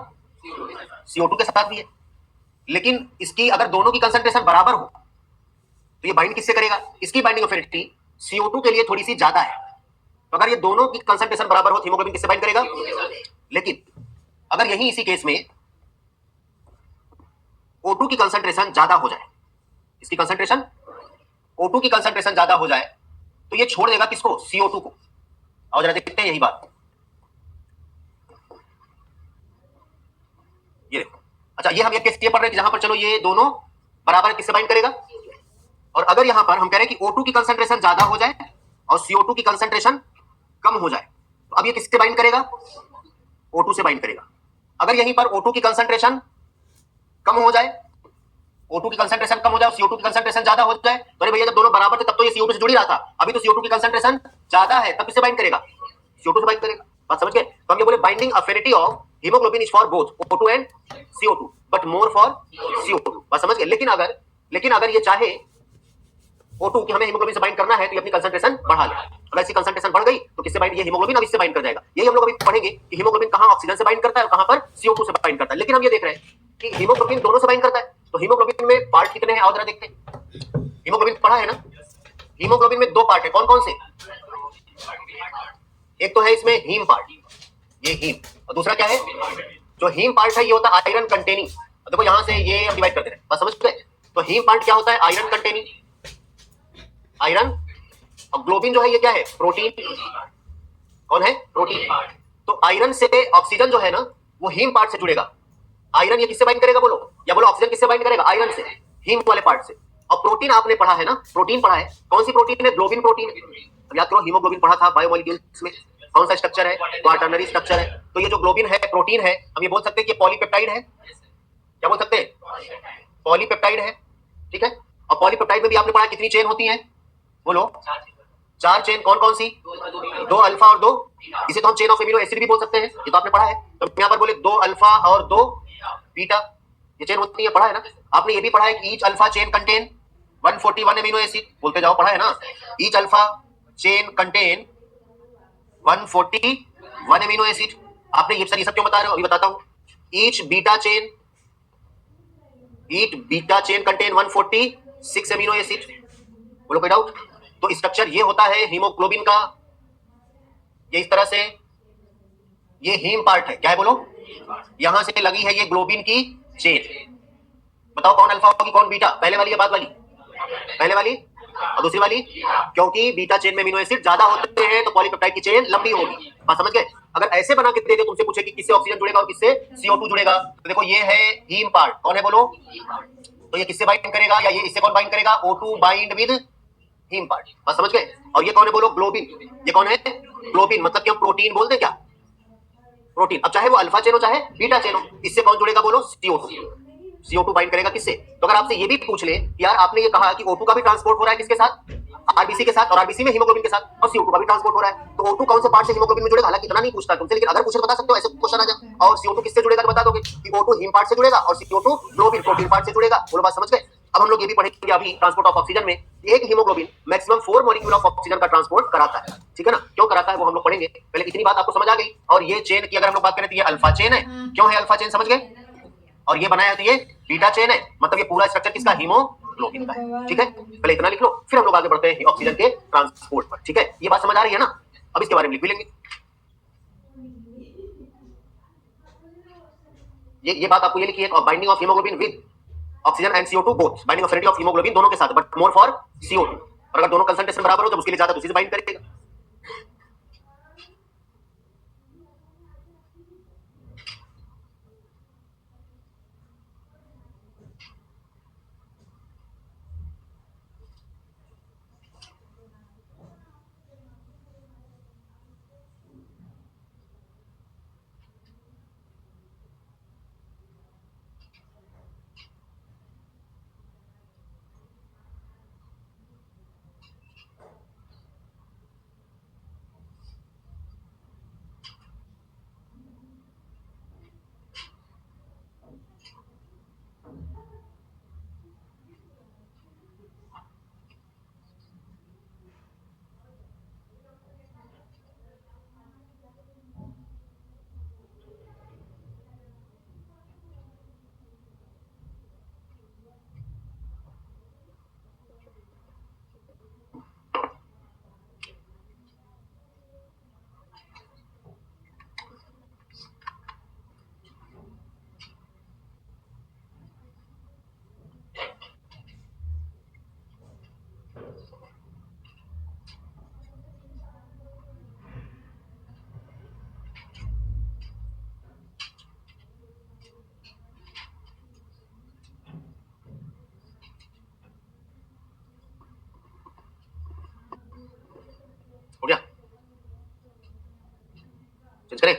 CO2 के साथ भी है. लेकिन इसकी अगर दोनों की कंसंट्रेशन बराबर हो तो ये बाइंड किससे करेगा, इसकी बाइंडिंग एफिनिटी CO2 के लिए थोड़ी सी ज्यादा है. तो अगर ये दोनों की कंसंट्रेशन बराबर हो तो हीमोग्लोबिन किससे बाइंड करेगा. लेकिन अगर यही इसी केस में O2 की कंसंट्रेशन ज्यादा हो जाए, इसकी कंसंट्रेशन O2 की कंसंट्रेशन ज्यादा हो जाए, तो ये छोड़ देगा किसको, CO2 को. और जरा देखते हैं यही बात, ये देखो. अच्छा, ये हम एक केस ये पढ़ रहे हैं कि जहां पर चलो ये दोनों बराबर किससे बाइंड करेगा. और अगर यहां पर हम कह रहे हैं कि O2 की कंसंट्रेशन ज्यादा हो जाए और CO2 की कंसंट्रेशन कम हो जाए, तो अब ये किससे बाइंड करेगा, O2 से बाइंड करेगा. अगर यहीं पर O2 की कंसंट्रेशन कम हो जाए, O2 की कंसंट्रेशन कम हो जाए, CO2 की कंसंट्रेशन ज्यादा हो जाए, तो अरे भैया जब दोनों बराबर थे तब तो ये CO2 से जुड़ ही रहा था, अभी तो CO2 की कंसंट्रेशन ज्यादा है, तब किससे बाइंड करेगा? CO2 से बाइंड करेगा। बात समझ गए? तो हम ये बोले binding affinity of haemoglobin is for both O2 and CO2 but more for CO2। बात समझ गए? लेकिन अगर ये चाहे O2 कि हमें हीमोग्लोबिन से बाइंड करना है तो ये अपनी कंसंट्रेशन बढ़ा ले। अगर इसकी कंसंट्रेशन बढ़ गई तो किससे बाइंड, ये हीमोग्लोबिन अब इससे बाइंड कर जाएगा। यही हम लोग अभी पढ़ेंगे कि हीमोग्लोबिन कहां ऑक्सीजन से बाइंड करता है और कहां पर CO2 से बाइंड करता है। लेकिन हम ये देख रहे हैं कि हीमोग्लोबिन दोनों से बाइंड करता है, तो हीमोग्लोबिन में पार्ट कितने हैं आओ जरा देखते हैं। हीमोग्लोबिन पढ़ा है ना, हीमोग्लोबिन में दो पार्ट है, कौन कौन से? एक तो है इसमें हीम पार्ट, ये हीम, और दूसरा क्या है? जो हीम पार्ट है ये होता है आयरन कंटेनिंग। देखो यहां से ये हम डिवाइड करते हैं, बस समझ गए? तो हीम पार्ट क्या होता है? Iron containing, iron. और ग्लोबिन जो है ये क्या है? प्रोटीन। कौन है? प्रोटीन। तो आयरन से ऑक्सीजन जो है ना वो हीम पार्ट से जुड़ेगा। आयरन ये किससे बाइंड करेगा बोलो, या बोलो ऑक्सीजन किससे बाइंड करेगा? आयरन से, हीम वाले पार्ट से। और प्रोटीन आपने पढ़ा है ना, प्रोटीन पढ़ा है, कौन सी प्रोटीन है? Globin protein. अब याद करो हीमोग्लोबिन पढ़ा था बायोमोलिक्यूल्स में, कौन सा स्ट्रक्चर है? क्वाटरनरी स्ट्रक्चर है। तो ये जो ग्लोबिन है प्रोटीन है, हम ये बोल सकते हैं कि पॉलीपेप्टाइड है। क्या बोल सकते हैं? पॉलीपेप्टाइड है, ठीक है। और पॉलीपेप्टाइड में भी आपने पढ़ा कितनी चेन होती है बोलो? 4 चेन। कौन कौन सी? 2 अल्फा और 2, इसे तो हम चेन ऑफ एमिनो एसिड भी बोल सकते हैं, ये तो आपने पढ़ा है। तो यहाँ पर बोले 2 अल्फा और 2 बीटा, ये चेन होती है, पढ़ा है ना। आपने ये भी पढ़ा है कि each alpha chain contain 141 amino acid, बोलते जाओ, पढ़ा है ना। Each alpha chain contain 141 amino acid. आपने ये सब क्यों बता रहे हो, अभी बताता हूं। Each beta chain contain 146 amino acid, बोलो कोई डाउट? तो स्ट्रक्चर ये होता है हीमोग्लोबिन का, ये इस तरह से, ये हीम पार्ट है, क्या है बोलो? यहां से लगी है ये ग्लोबिन की चेन। बताओ कौन अल्फा होगी कौन बीटा? पहले वाली या बाद वाली? पहले वाली। और दूसरी वाली? क्योंकि बीटा चेन में अमीनो एसिड ज्यादा होते हैं तो पॉलीपेप्टाइड की चेन लंबी होगी। बात समझ गए? अगर ऐसे बना के दे दे, तुमसे पूछे कि किससे ऑक्सीजन जुड़ेगा और किससे CO2 जुड़ेगा, तो देखो ये है हीम पार्ट, कौन है बोलो? तो ये किससे बाइंड करेगा, या ये इससे कौन बाइंड करेगा? O2 bind with haem part. बात समझ गए? और ये कौन है बोलो? ग्लोबिन। ये कौन है? ग्लोबिन, मतलब कि हम प्रोटीन बोलते क्या? प्रोटीन। अब चाहे वो अल्फा चेन हो चाहे बीटा चेन हो, इससे कौन जुड़ेगा बोलो? CO2 बाइंड करेगा किससे? तो अगर आपसे ये भी पूछ ले कि यार आपने ये कहा कि O2 का भी ट्रांसपोर्ट हो रहा है किसके साथ? आरबीसी के साथ, और आरबीसी में हीमोग्लोबिन के साथ, और CO2 का भी ट्रांसपोर्ट हो रहा है, तो O2 कौन से पार्ट से हीमोग्लोबिन में जुड़ेगा? हालांकि इतना नहीं पूछता तुमसे, लेकिन अगर पूछे तो बता सकते हो, ऐसे क्वेश्चन आ जाए। और CO2 किससे जुड़ेगा तो बता दोगे कि O2 हीम पार्ट से जुड़ेगा और CO2 ग्लोबिन प्रोटीन पार्ट से जुड़ेगा। बोलो बात समझ गए? अब हम लोग ये भी पढ़ेंगे अभी ट्रांसपोर्ट ऑफ ऑक्सीजन में, एक haemoglobin maximum 4 molecule of oxygen का ट्रांसपोर्ट कराता है, ठीक है ना। क्यों कराता है वो हम लोग पढ़ेंगे, पहले इतनी बात आपको समझ आ गई। और ये चेन की अगर हम लोग बात करें तो ये अल्फा चेन है, क्यों है अल्फा चेन, समझ गए? और ये बनाया है तो ये बीटा चेन है, मतलब ये पूरा स्ट्रक्चर किसका? हीमोग्लोबिन का है, ठीक है। पहले इतना लिख लो, फिर हम लोग आगे बढ़ते हैं ऑक्सीजन के ट्रांसपोर्ट पर, ठीक है। ये बात समझ आ रही है ना? अब इसके बारे में लिख भी लेंगे। ये बात आपको ये लिखी है, binding of haemoglobin with oxygen and CO2 both, binding affinity of haemoglobin दोनों के साथ, बट मोर फॉर CO2। और अगर दोनों कंसंट्रेशन बराबर हो तो उसके लिए ज्यादा दूसरी से बाइंड करेगा। हो गया? चेंज करें?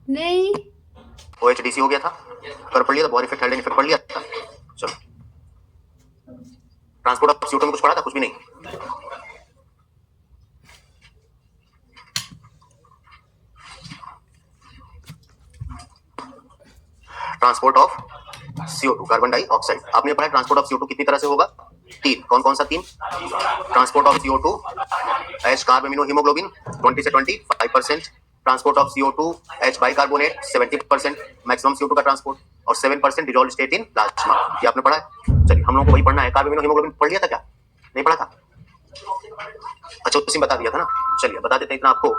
नहीं, OHDC हो गया था, कर पढ़ लिया था, बोर इफेक्ट, हेल्डेन इफेक्ट पढ़ लिया था। चलो, ट्रांसपोर्ट ऑफ CO2 में कुछ पढ़ा था? कुछ भी नहीं। Transport of CO2 carbon dioxide आपने पढ़ा। ट्रांसपोर्ट ऑफ CO2 कितनी तरह से होगा? तीन। कौन कौन सा तीन? Transport of CO2 H carb amino haemoglobin 20 से 25%, transport of CO2 H bicarbonate 70%, maximum CO2 का ट्रांसपोर्ट, और 7% डिसॉल्व्ड स्टेट इन प्लाज्मा। ये आपने पढ़ा है। चलिए, हम लोगों को वही पढ़ना है। कार्ब अमीनो हीमोग्लोबिन पढ़ लिया था क्या? नहीं पढ़ा था? अच्छा, उसी में बता दिया था ना। चलिए बता देते हैं इतना आपको।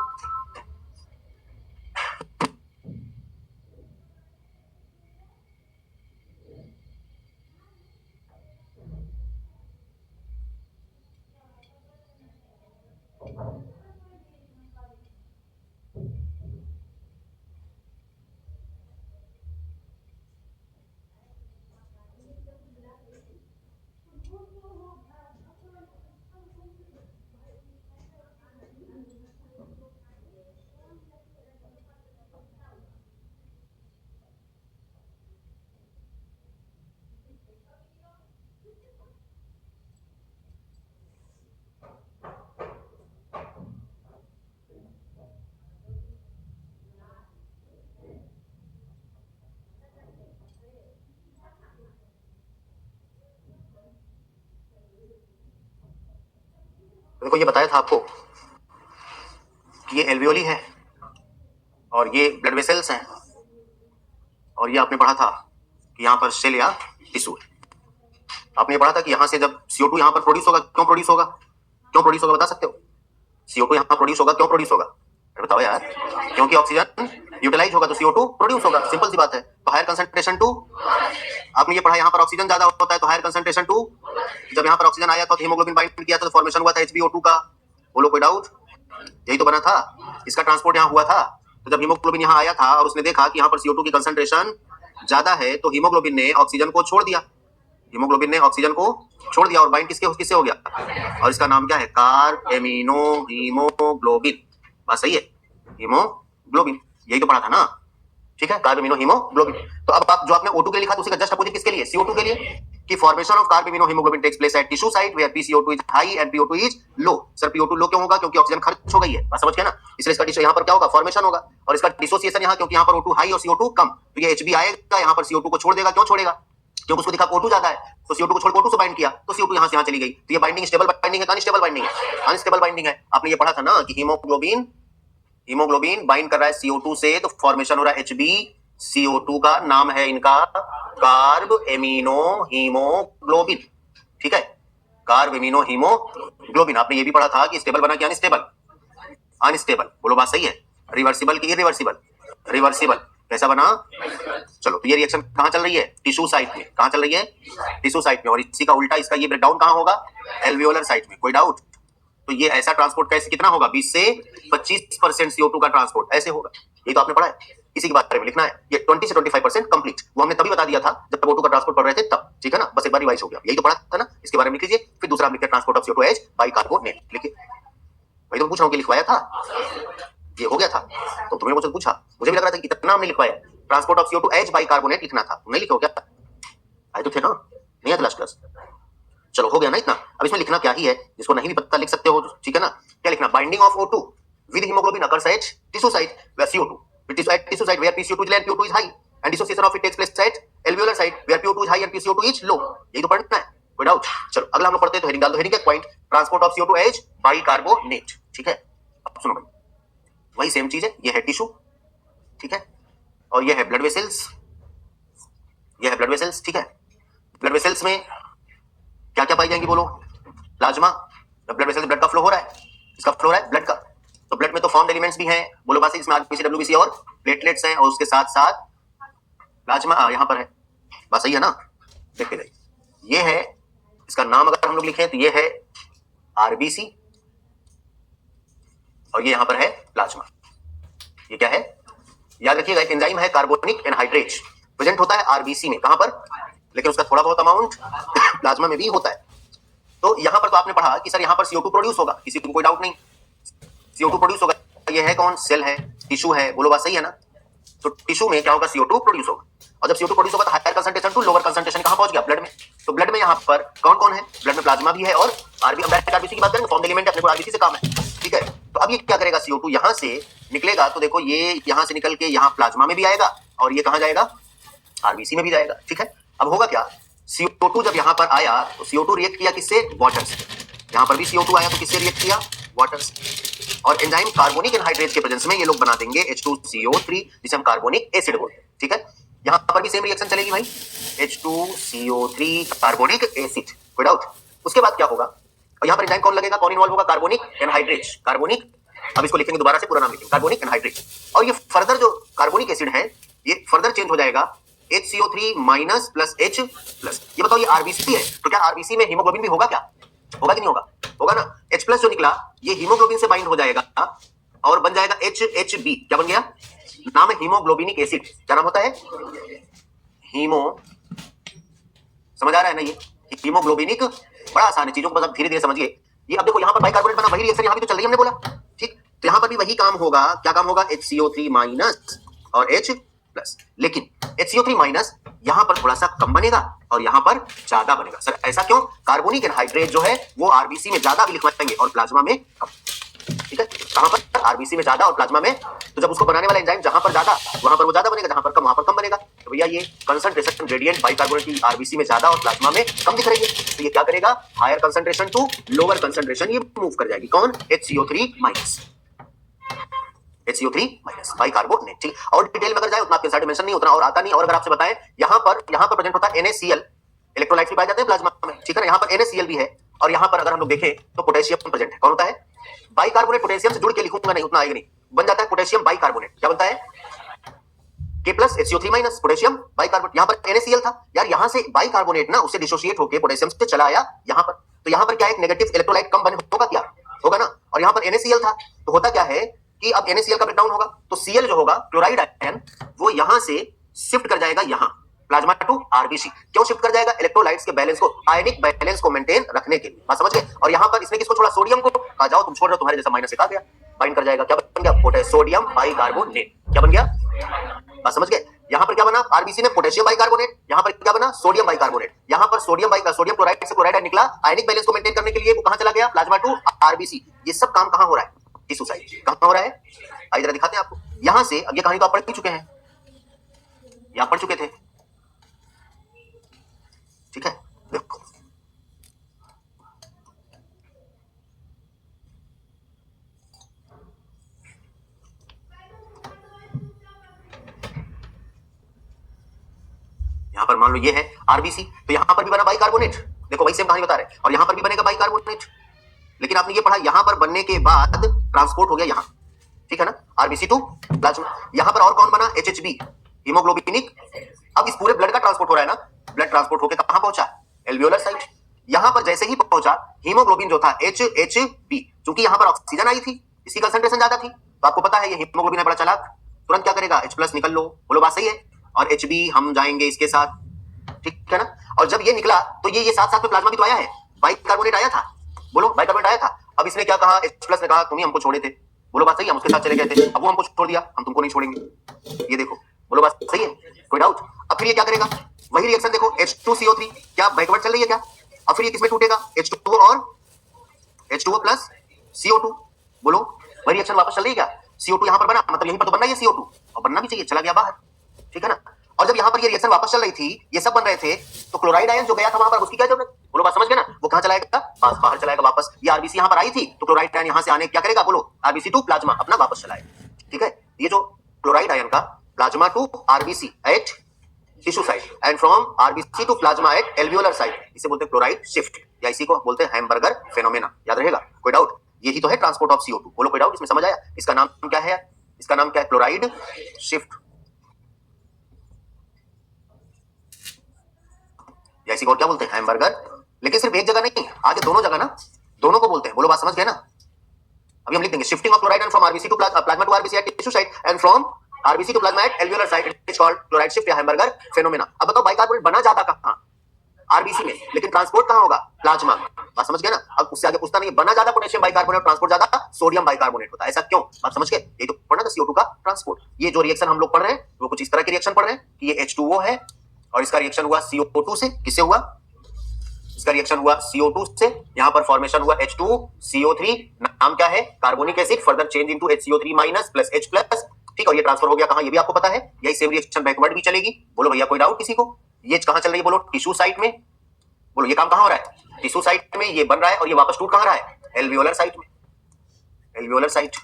देखो, ये बताया था आपको कि ये एल्वियोली है और ये ब्लड वेसल्स हैं, और ये आपने पढ़ा था कि यहाँ पर सेल या टिश्यू है। आपने पढ़ा था कि यहाँ से जब CO2 यहाँ पर प्रोड्यूस होगा, क्यों प्रोड्यूस होगा? क्यों प्रोड्यूस होगा बता सकते हो? CO2 यहाँ प्रोड्यूस होगा, क्यों प्रोड्यूस होगा? बताओ यार। क्योंकि ऑक्सीजन यूटिलाइज होगा तो CO2 प्रोड्यूस होगा, सिंपल सी बात है। तो हायर कंसंट्रेशन टू, आपने ये पढ़ा, यहाँ पर ऑक्सीजन ज्यादा होता है तो हायर कंसंट्रेशन टू। जब यहाँ पर ऑक्सीजन आया था तो हीमोग्लोबिन बाइंड किया था तो फॉर्मेशन हुआ था HbO2 का। बोलो कोई डाउट? यही तो बना था, इसका ट्रांसपोर्ट यहाँ हुआ था। तो जब हीमोग्लोबिन यहाँ आया था और उसने देखा कि यहाँ पर CO2 की कंसंट्रेशन ज्यादा है तो हीमोग्लोबिन ने ऑक्सीजन को छोड़ दिया। हीमोग्लोबिन ने ऑक्सीजन को छोड़ दिया और बाइंड किससे हो गया? और इसका नाम क्या है? Carb amino haemoglobin. बात सही है? हीमोग्लोबिन, यही तो पढ़ा था ना। ठीक है, कार्ब एमिनो हीमोग्लोबिन। तो अब आप जो आपने O2 के लिए लिखा तो उसका जस्ट अपोजिट किसके लिए? CO2 के लिए। कि formation of carbamino haemoglobin takes place at tissue site where PCO2 is high and PO2 is low. Sir PO2 low क्यों होगा? क्योंकि ऑक्सीजन खर्च हो गई है। बात समझ गए ना? इसलिए इसका टिश्यू यहाँ पर क्या होगा? फॉर्मेशन होगा। और इसका डिसोसिएशन यहाँ, क्योंकि यहाँ पर O2 हाई और CO2 कम, तो ये Hb आएगा, यहाँ पर CO2 को छोड़ देगा। क्यों छोड़ेगा? क्योंकि उसको दिखा O2 ज्यादा है, तो CO2 को छोड़ O2 से बाइंड किया तो CO2 यहाँ से यहाँ चली गई। तो ये बाइंडिंग स्टेबल बाइंडिंग है, अनस्टेबल बाइंडिंग है? अनस्टेबल बाइंडिंग है। आपने ये पढ़ा था ना कि हीमोग्लोबिन बाइंड कर रहा है CO2 से, तो फॉर्मेशन हो रहा है Hb। CO2 का नाम है इनका कार्ब एमिनो हीमोग्लोबिन। ठीक है, कार्ब एमिनो हीमोग्लोबिन। आपने ये भी पढ़ा था कि स्टेबल बना कि अनस्टेबल? अनस्टेबल। बोलो बात सही है? रिवर्सिबल की इरिवर्सिबल? रिवर्सिबल। कैसा बना? चलो, तो ये रिएक्शन कहाँ चल रही है? टिश्यू साइट में। कहाँ चल रही है? टिश्यू साइट में। और इसी का उल्टा इसका ये ब्रेकडाउन कहाँ होगा? एल्वियोलर साइट में। कोई डाउट? तो ये ऐसा ट्रांसपोर्ट कैसे कितना होगा? 20 से 25% CO2 का ट्रांसपोर्ट ऐसे होगा। ये तो आपने पढ़ा है, इसी के बारे में लिखना है। ये 20 से 25% कंप्लीट, वो हमने तभी बता दिया था जब O2 का ट्रांसपोर्ट पढ़ रहे थे तब। ठीक है ना? बस एक बार रिवाइज हो गया। यही तो पढ़ा था ना, इसके बारे में लिख लीजिए। फिर दूसरा लिखिए transport of CO2 H bicarbonate. लिखिए, वही तो पूछ रहा हूँ कि लिखवाया था, ये हो गया था। तो तुम्हें मुझसे पूछा, मुझे भी लग रहा था कि इतना हमने लिखवाया। Transport of CO2 H bicarbonate लिखना था, नहीं लिखे हो क्या? आए तो थे ना? नहीं आया लास्ट क्लास? चलो, हो गया ना इतना। अब इसमें लिखना क्या ही है, जिसको नहीं भी पता लिख सकते हो। ठीक है ना? क्या लिखना? Binding of O2 with haemoglobin occurs at tissue site where CO2 at tissue site where PCO2 is low and PO2 is high, and dissociation of it takes place at alveolar site where PO2 is high and PCO2 is low. यही तो पढ़ना है, कोई doubt? चलो अगला हम लोग पढ़ते हैं, तो हेडिंग डाल दो। हेडिंग का point transport of CO2 H bicarbonate. ठीक है, अब सुनो भाई, वही सेम चीज है। ये है टिश्यू, ठीक है, और ये है ब्लड वेसल्स। ये है ब्लड वेसल्स, ठीक है। ब्लड वेसल्स में क्या क्या पाई जाएंगी? बोलो। प्लाज्मा। ब्लड वेसल्स ब्लड का फ्लो हो रहा है, इसका फ्लो हो रहा है ब्लड का। तो ब्लड में तो फॉर्म्ड एलिमेंट्स भी हैं। बोलो बात, इसमें आरबीसी, डब्ल्यूबीसी और प्लेटलेट्स हैं, और उसके साथ साथ प्लाज्मा यहाँ पर है। बात सही है ना? देखते जाइए, ये है इसका नाम। अगर हम लोग लिखें तो ये है आरबीसी, और ये यहाँ पर है प्लाज्मा। ये क्या है? याद रखिएगा, एक एंजाइम है कार्बोनिक एनहाइड्रेज, प्रेजेंट होता है आरबीसी में। कहां पर? लेकिन उसका थोड़ा बहुत अमाउंट प्लाज्मा में भी होता है। तो यहां पर तो आपने पढ़ा कि सर यहां पर CO2 प्रोड्यूस होगा, किसी को कोई डाउट नहीं। CO2 प्रोड्यूस होगा। ये है कौन? सेल है, टिश्यू है। बोलो बात सही है ना? तो टिश्यू में क्या होगा, CO2 प्रोड्यूस होगा, और जब CO2 प्रोड्यूस होगा तो higher concentration to lower concentration कहां पहुंच गया, ब्लड में। तो ब्लड में यहां पर कौन कौन है, ब्लड में प्लाज्मा भी है और आरबीसी की बात करेंगे, फॉर्म एलिमेंट अपने को आरबीसी से काम है, ठीक है। तो अब ये क्या करेगा, CO2 यहां से निकलेगा तो देखो ये यहां से निकल के यहां प्लाज्मा में भी आएगा और ये कहां जाएगा, आरबीसी में भी जाएगा, ठीक है। अब होगा क्या, CO2 जब यहां पर आया तो CO2 रिएक्ट किया किससे, वाटर से, यहां पर भी CO2 आया तो किससे रिएक्ट किया, वाटर से, और एंजाइम कार्बोनिक एनहाइड्रेट के प्रेजेंस में ये लोग बना देंगे H2CO3 जिसे हम कार्बोनिक एसिड बोलते हैं, ठीक है। यहां पर भी सेम रिएक्शन चलेगी भाई, H2CO3 कार्बोनिक एसिड, कोई डाउट। उसके बाद क्या होगा, और यहां पर एंजाइम कौन लगेगा, कौन इन्वॉल्व होगा, कार्बोनिक एनहाइड्रेट, कार्बोनिक, अब इसको लिखेंगे दोबारा से पूरा नाम लिखेंगे, कार्बोनिक एनहाइड्रेट, और ये फर्दर जो कार्बोनिक एसिड है ये फर्दर चेंज हो जाएगा HCO3 minus plus H plus. ये बताओ ये आरबीसी है तो क्या आरबीसी में हीमोग्लोबिन भी होगा, क्या होगा कि नहीं होगा, होगा ना। H प्लस जो निकला ये हीमोग्लोबिन से बाइंड हो जाएगा और बन जाएगा HHB, क्या बन गया, नाम है हीमोग्लोबिनिक एसिड, क्या नाम होता है, हीमो, समझ आ रहा है ना, ये हीमोग्लोबिनिक, बड़ा आसान है, चीजों को बस धीरे धीरे समझिए। ये अब देखो यहाँ पर बाइकार्बोनेट बना, वही रिएक्शन यहाँ भी तो चल रही है, हमने बोला, ठीक। तो यहाँ पर भी वही काम होगा, क्या काम होगा, HCO3 माइनस और H प्लस, लेकिन HCO3 माइनस यहां पर थोड़ा सा कम बनेगा और यहां पर ज्यादा बनेगा। सर ऐसा क्यों, कार्बोनिक एनहाइड्रेट जो है वो आरबीसी में ज्यादा भी लिखवाएंगे और प्लाज्मा में कम, ठीक है। कहां पर, आरबीसी में ज्यादा और प्लाज्मा में, तो जब उसको बनाने वाला एंजाइम जहां पर ज्यादा वहां पर वो ज्यादा बनेगा, जहां पर कम वहां पर कम बनेगा। तो भैया ये कंसंट्रेशन ग्रेडियंट बाइकार्बोनेट की आरबीसी में ज्यादा और प्लाज्मा में कम दिख रही है, तो ये क्या करेगा, higher concentration to lower concentration ये मूव कर जाएगी, कौन, HCO3 minus, HCO3 minus bicarbonate, ठीक। और डिटेल में अगर जाए उतना आपके साथ मेंशन नहीं, उतना और आता नहीं। और अगर आपसे बताएं यहां पर प्रेजेंट होता है NaCl, इलेक्ट्रोलाइट्स भी पाए जाते हैं प्लाज्मा में, ठीक है ना। यहां पर NaCl भी है और यहां पर अगर हम लोग देखें तो पोटेशियम प्रेजेंट है, कौन होता है, बाइकार्बोनेट, पोटेशियम से जुड़ के लिखूंगा नहीं, उतना आएगा नहीं, बन जाता है पोटेशियम बाइकार्बोनेट, क्या बनता है, K plus HCO3 minus potassium bicarbonate. यहां पर NaCl था यार, यहां से बाइकार्बोनेट ना उससे डिसोसिएट होकर पोटेशियम से चला आया यहां पर, तो यहां पर क्या एक नेगेटिव इलेक्ट्रोलाइट कम बन होगा, क्या होगा ना। और यहां पर NaCl था तो होता क्या है कि अब NaCl का ब्रेकडाउन होगा तो Cl जो होगा क्लोराइड आयन वो यहां से शिफ्ट कर जाएगा यहां प्लाज्मा टू आरबीसी। क्यों शिफ्ट कर जाएगा, इलेक्ट्रोलाइट्स के बैलेंस को, आयनिक बैलेंस को मेंटेन रखने के लिए, बात समझ गए। और यहां पर इसने किसको छोड़ा, सोडियम को, आ जाओ तुम छोड़ रहे हो, तुम्हारे जैसा माइनस एक आ गया, बाइंड कर जाएगा, क्या बन गया, पोटेशियम सोडियम बाइकार्बोनेट, क्या बन गया, बात समझ गए। यहां पर क्या बना, आरबीसी में पोटेशियम बाइकार्बोनेट, यहां पर क्या बना, सोडियम बाइकार्बोनेट, यहां पर सोडियम क्लोराइड से क्लोराइड निकला, आयनिक बैलेंस को मेंटेन करने के लिए वो कहां चला गया, प्लाज्मा टू आरबीसी। ये सब काम कहां हो रहा है, टिश्यू साइड, कहां हो रहा है, आइए जरा दिखाते हैं आपको। यहां से, अब ये कहानी तो आप पढ़ ही चुके हैं, यहां पढ़ चुके थे, ठीक है। देखो यहां पर मान लो ये है आरबीसी, तो यहां पर भी बना बाइकार्बोनेट, देखो वही सेम कहानी बता रहे हैं, और यहां पर भी बनेगा बाइकार्बोनेट, लेकिन आपने ये पढ़ा यहां पर बनने के बाद ट्रांसपोर्ट हो गया यहां, ठीक है ना, आरबीसी टू प्लाज्मा। यहां पर और कौन बना, HHB हीमोग्लोबिनिक। अब इस पूरे ब्लड का ट्रांसपोर्ट हो रहा है ना, ब्लड ट्रांसपोर्ट होकर कहां पहुंचा, एल्वियोलर साइट। यहां पर जैसे ही पहुंचा हीमोग्लोबिन जो था HHB, क्योंकि यहां पर ऑक्सीजन आई थी, इसकी कंसंट्रेशन ज्यादा थी, तो आपको पता है ये हीमोग्लोबिन है बड़ा चालाक, तुरंत क्या करेगा, H प्लस निकल लो, बोलो बात सही है, और HB हम जाएंगे इसके साथ, ठीक है ना। और जब ये निकला तो ये साथ साथ में प्लाज्मा भी तो आया है, बाइकार्बोनेट आया था, बोलो बाइकार्बोनेट आया था। अब इसने क्या कहा, H प्लस ने कहा तुम ही हमको छोड़े थे, बोलो बात सही है, हम उसके साथ चले गए थे, अब वो हमको छोड़ दिया, हम तुमको नहीं छोड़ेंगे, ये देखो, बोलो बात सही है, कोई डाउट। अब फिर ये क्या करेगा, वही रिएक्शन देखो, H2CO3 क्या बैकवर्ड चल रही है क्या, अब फिर ये किसमें टूटेगा, H2O और H2O प्लस CO2, बोलो वही रिएक्शन वापस चल रही है क्या, CO2 यहां पर बना, मतलब यहीं पर तो बनना है CO2, और बनना भी चाहिए, चला गया बाहर, ठीक है ना। और जब यहां पर ये रिएक्शन वापस चल रही थी, ये सब बन रहे थे, तो क्लोराइड आयन जो गया था वहां पर उसकी क्या जरूरत, बोलो बात समझ गए ना, वो कहां चलाएगा, बाहर चलाएगा वापस। ये आरबीसी यहां पर आई थी तो क्लोराइड आयन यहां से आने क्या करेगा, बोलो आरबीसी टू प्लाज्मा अपना वापस चलाएगा, ठीक है। ये जो क्लोराइड आयन का plasma to RBC at tissue side and from RBC to plasma at alveolar side, इसे बोलते हैं क्लोराइड शिफ्ट, या इसी को बोलते हैं हैमबर्गर फेनोमेना, याद रहेगा, कोई डाउट। यही तो है ट्रांसपोर्ट ऑफ CO2, बोलो कोई डाउट इसमें, समझ आया। इसका नाम क्या है, इसका नाम क्या है, क्लोराइड शिफ्ट, या इसी को क्या बोलते हैं, हैमबर्गर। लेकिन सिर्फ एक जगह नहीं, आगे दोनों जगह ना, दोनों को बोलते हैं, बोलो बात समझ गए ना। अभी हम लिख देंगे shifting of chloride from RBC to plasma to RBC at tissue side and from RBC to plasma at alveolar side, it is called chloride shift या हैमबर्गर फेनोमेना। अब बताओ बाइकार्बोनेट बना जाता कहां, आरबीसी में, लेकिन ट्रांसपोर्ट कहां होगा? प्लाज्मा में। बात समझ गए ना? अब उससे आगे पूछता नहीं, बना ज्यादा पोटेशियम बाइकार्बोनेट, ट्रांसपोर्ट ज्यादा सोडियम बाइकार्बोनेट होता है, ऐसा क्यों? बात समझ गए? ये तो पढ़ना था CO2 का ट्रांसपोर्ट। ये जो रिएक्शन हम लोग पढ़ रहे हैं वो कुछ इस तरह की रिएक्शन पढ़ रहे हैं कि ये H2O है और इसका रिएक्शन हुआ CO2 से। किससे हुआ? इसका रिएक्शन हुआ CO2 से, यहां पर फॉर्मेशन हुआ H2CO3, नाम क्या है? Carbonic acid, further change into HCO3 minus plus H plus, ठीक। और ये ट्रांसफर हो गया कहां? ये भी आपको पता है। यही सेम रिएक्शन बैकवर्ड भी चलेगी। बोलो भैया कोई डाउट किसी को? ये कहां चल रही है? बोलो टिश्यू साइट में। बोलो ये काम कहां हो रहा है? टिश्यू साइट में ये बन रहा है और ये वापस टूट कहां रहा है? एल्वियोलर साइट में। एल्वियोलर साइट,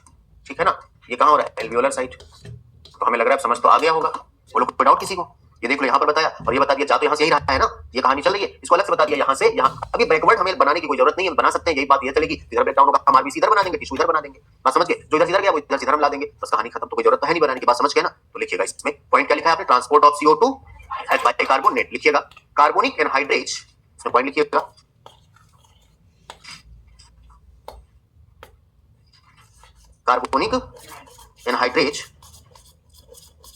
ठीक है ना? ये कहां हो रहा है? Alveolar site. तो हमें लग रहा है समझ तो आ गया होगा। बोलो कोई डाउट किसी को? ये देख लो यहाँ पर बताया और ये बता दिया, जा तो यहाँ से यही रहा है ना, ये कहानी चल रही है, इसको अलग से बता दिया यहाँ से यहाँ। अभी बैकवर्ड हमें बनाने की कोई जरूरत नहीं है, बना सकते हैं, यही बात ये चलेगी। इधर ब्रेकडाउन होगा, हम आरबीसी इधर बना देंगे, टिश्यू इधर बना देंगे। बात समझ गए? जो इधर गया वो इधर इधर हम ला देंगे, बस कहानी खत्म। तो कोई जरूरत है नहीं बनाने की। बात समझ गए ना? तो लिखिएगा इसमें पॉइंट क्या लिखा है आपने? Transport of CO2 as bicarbonate लिखिएगा। कार्बोनिक एनहाइड्रेज, इसमें पॉइंट लिखिएगा। Carbonic anhydrase,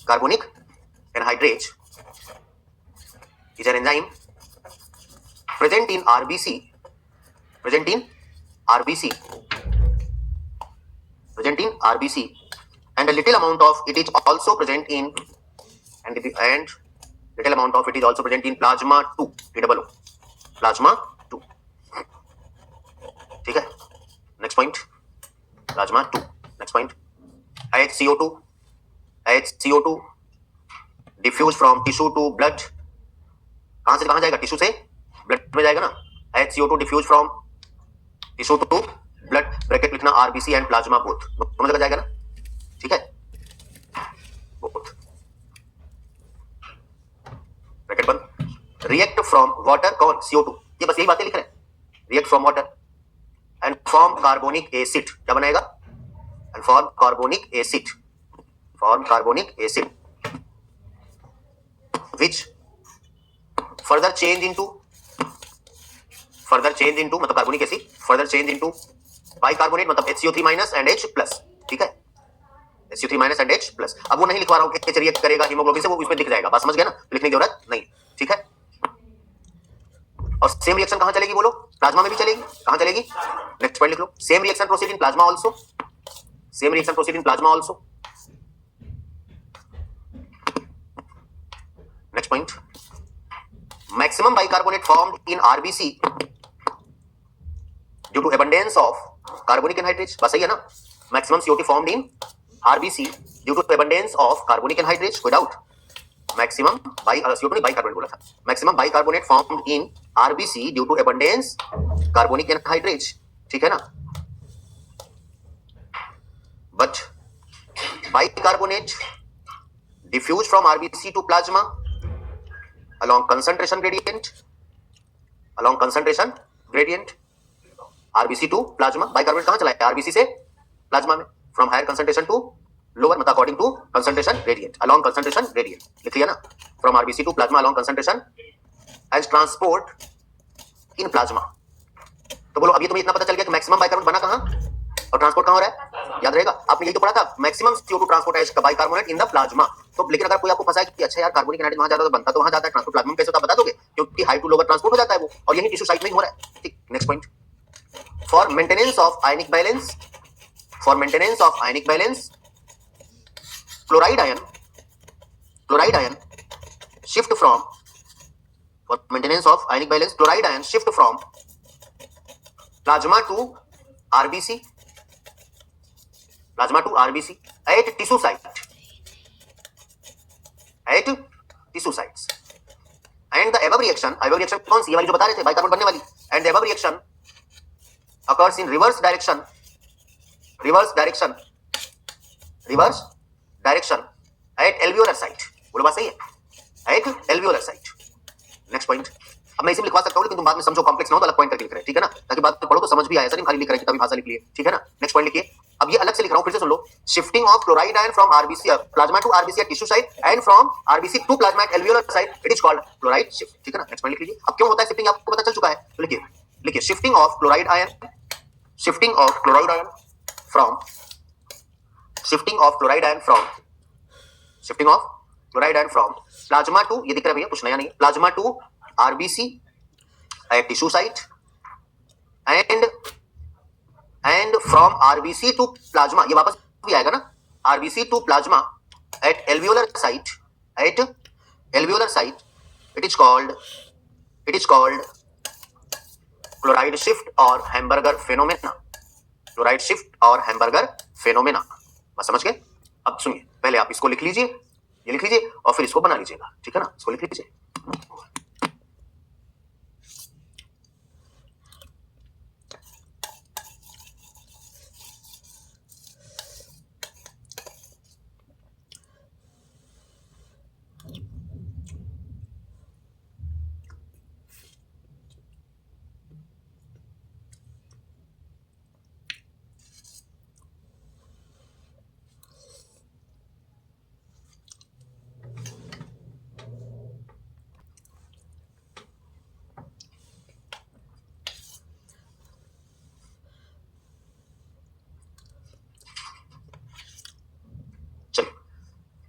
carbonic anhydrase is an enzyme present in RBC, present in RBC, present in RBC, and a little amount of it is also present in and little amount of it is also present in plasma 2, POO, plasma 2, ठीक है? Next point plasma 2, नेक्स्ट पॉइंट HCO2, HCO2 diffuse from tissue to blood, कहां से कहां जाएगा? Tissue से blood में जाएगा ना। HCO2 diffuse from tissue to blood, bracket लिखना आरबीसी एंड प्लाज्मा बोथ, दोनों जगह जाएगा ना, ठीक है? बोथ, ब्रैकेट बंद। रिएक्ट फ्रॉम वाटर, कौन? CO2, ये बस यही बातें लिख रहे हैं। React from water and form carbonic acid, क्या बनाएगा? And form carbonic acid, form carbonic acid which further change into मतलब carbonic acid further change into bicarbonate मतलब HCO3 minus and H plus, ठीक है? HCO3 minus and H plus. अब वो नहीं लिखवा रहा हूं H रिएक्ट करेगा हीमोग्लोबिन से, वो इसमें दिख जाएगा। बात समझ गया ना? लिखने की जरूरत नहीं, ठीक है? और सेम रिएक्शन कहां चलेगी? बोलो प्लाज्मा में भी चलेगी। कहां चलेगी? नेक्स्ट पॉइंट लिख लो। Same reaction proceed in plasma also, same reaction proceed in plasma also. Next point, maximum bicarbonate formed in RBC due to abundance of carbonic anhydrase, बस सही है ना? maximum CO2 formed in RBC due to abundance of carbonic anhydrase, कोई doubt? maximum CO2 नहीं bicarbonate बोला था, maximum bicarbonate formed in RBC due to abundance carbonic anhydrase, ठीक है ना? but bicarbonate diffuse from RBC to plasma along concentration gradient, along concentration gradient, RBC to plasma, bicarbonate कहां चला है? RBC से प्लाज्मा में, from higher concentration to lower मतलब according to concentration gradient, along concentration gradient, लिख लिया ना? from RBC to plasma along concentration as transport in plasma। तो बोलो अभी तुम्हें इतना पता चल गया कि मैक्सिमम बाइकार्बोनेट बना कहां और ट्रांसपोर्ट कहां हो रहा है? याद रहेगा, आपने यही तो पढ़ा था, maximum CO2 transport as bicarbonate in the plasma. तो लेकिन अगर कोई आपको फंसाए कि अच्छा यार कार्बोनिक एनहाइड्रेज वहां जाता तो बनता तो वहां जाता है, ट्रांसपोर्ट प्लाज्मा में कैसे होता बता दोगे? क्योंकि हाई टू लोअर ट्रांसपोर्ट हो जाता है वो, और यही टिश्यू साइट में ही हो रहा है, ठीक? Next point, for maintenance of ionic balance, for maintenance of ionic balance chloride ion shift from, for maintenance of ionic balance chloride ion shift from plasma to RBC, plasma to RBC at tissue site, at tissue sites, and the above reaction कौन सी? ये वाली जो बता रहे थे bicarbonate बनने वाली, and the above reaction occurs in reverse direction at alveolar site, बोलो बात सही है? at alveolar site। Next point, अब मैं इसे लिखवा सकता हूं लेकिन तुम बाद में समझो कॉम्प्लेक्स ना हो तो अलग पॉइंट करके लिख रहे हैं, ठीक है ना? ताकि बात पढ़ो तो समझ भी आए, ऐसा नहीं खाली लिख रहे हैं किताबी भाषा लिख लिए, ठीक है ना? नेक्स्ट पॉइंट लिखिए। अब ये अलग से लिख रहा हूं, फिर से सुन लो। Shifting of chloride ion from RBC plasma to RBC at tissue site and from RBC to plasma at alveolar site, it is called chloride shift, ठीक है ना? नेक्स्ट पॉइंट लिख लीजिए। अब क्यों होता है शिफ्टिंग आपको पता चल चुका है, तो लिखिए shifting of chloride ion from plasma to, ये दिख रहा है भैया कुछ नया नहीं, plasma to RBC at tissue site and from RBC to plasma, ये वापस भी आएगा ना, RBC to plasma at alveolar site, it is called chloride shift or Hamburger phenomena, chloride shift और हैम्बर्गर फेनोमेना। बस समझ गए? अब सुनिए, पहले आप इसको लिख लीजिए, ये लिख लीजिए और फिर इसको बना लीजिएगा, ठीक है ना? इसको लिख लीजिए।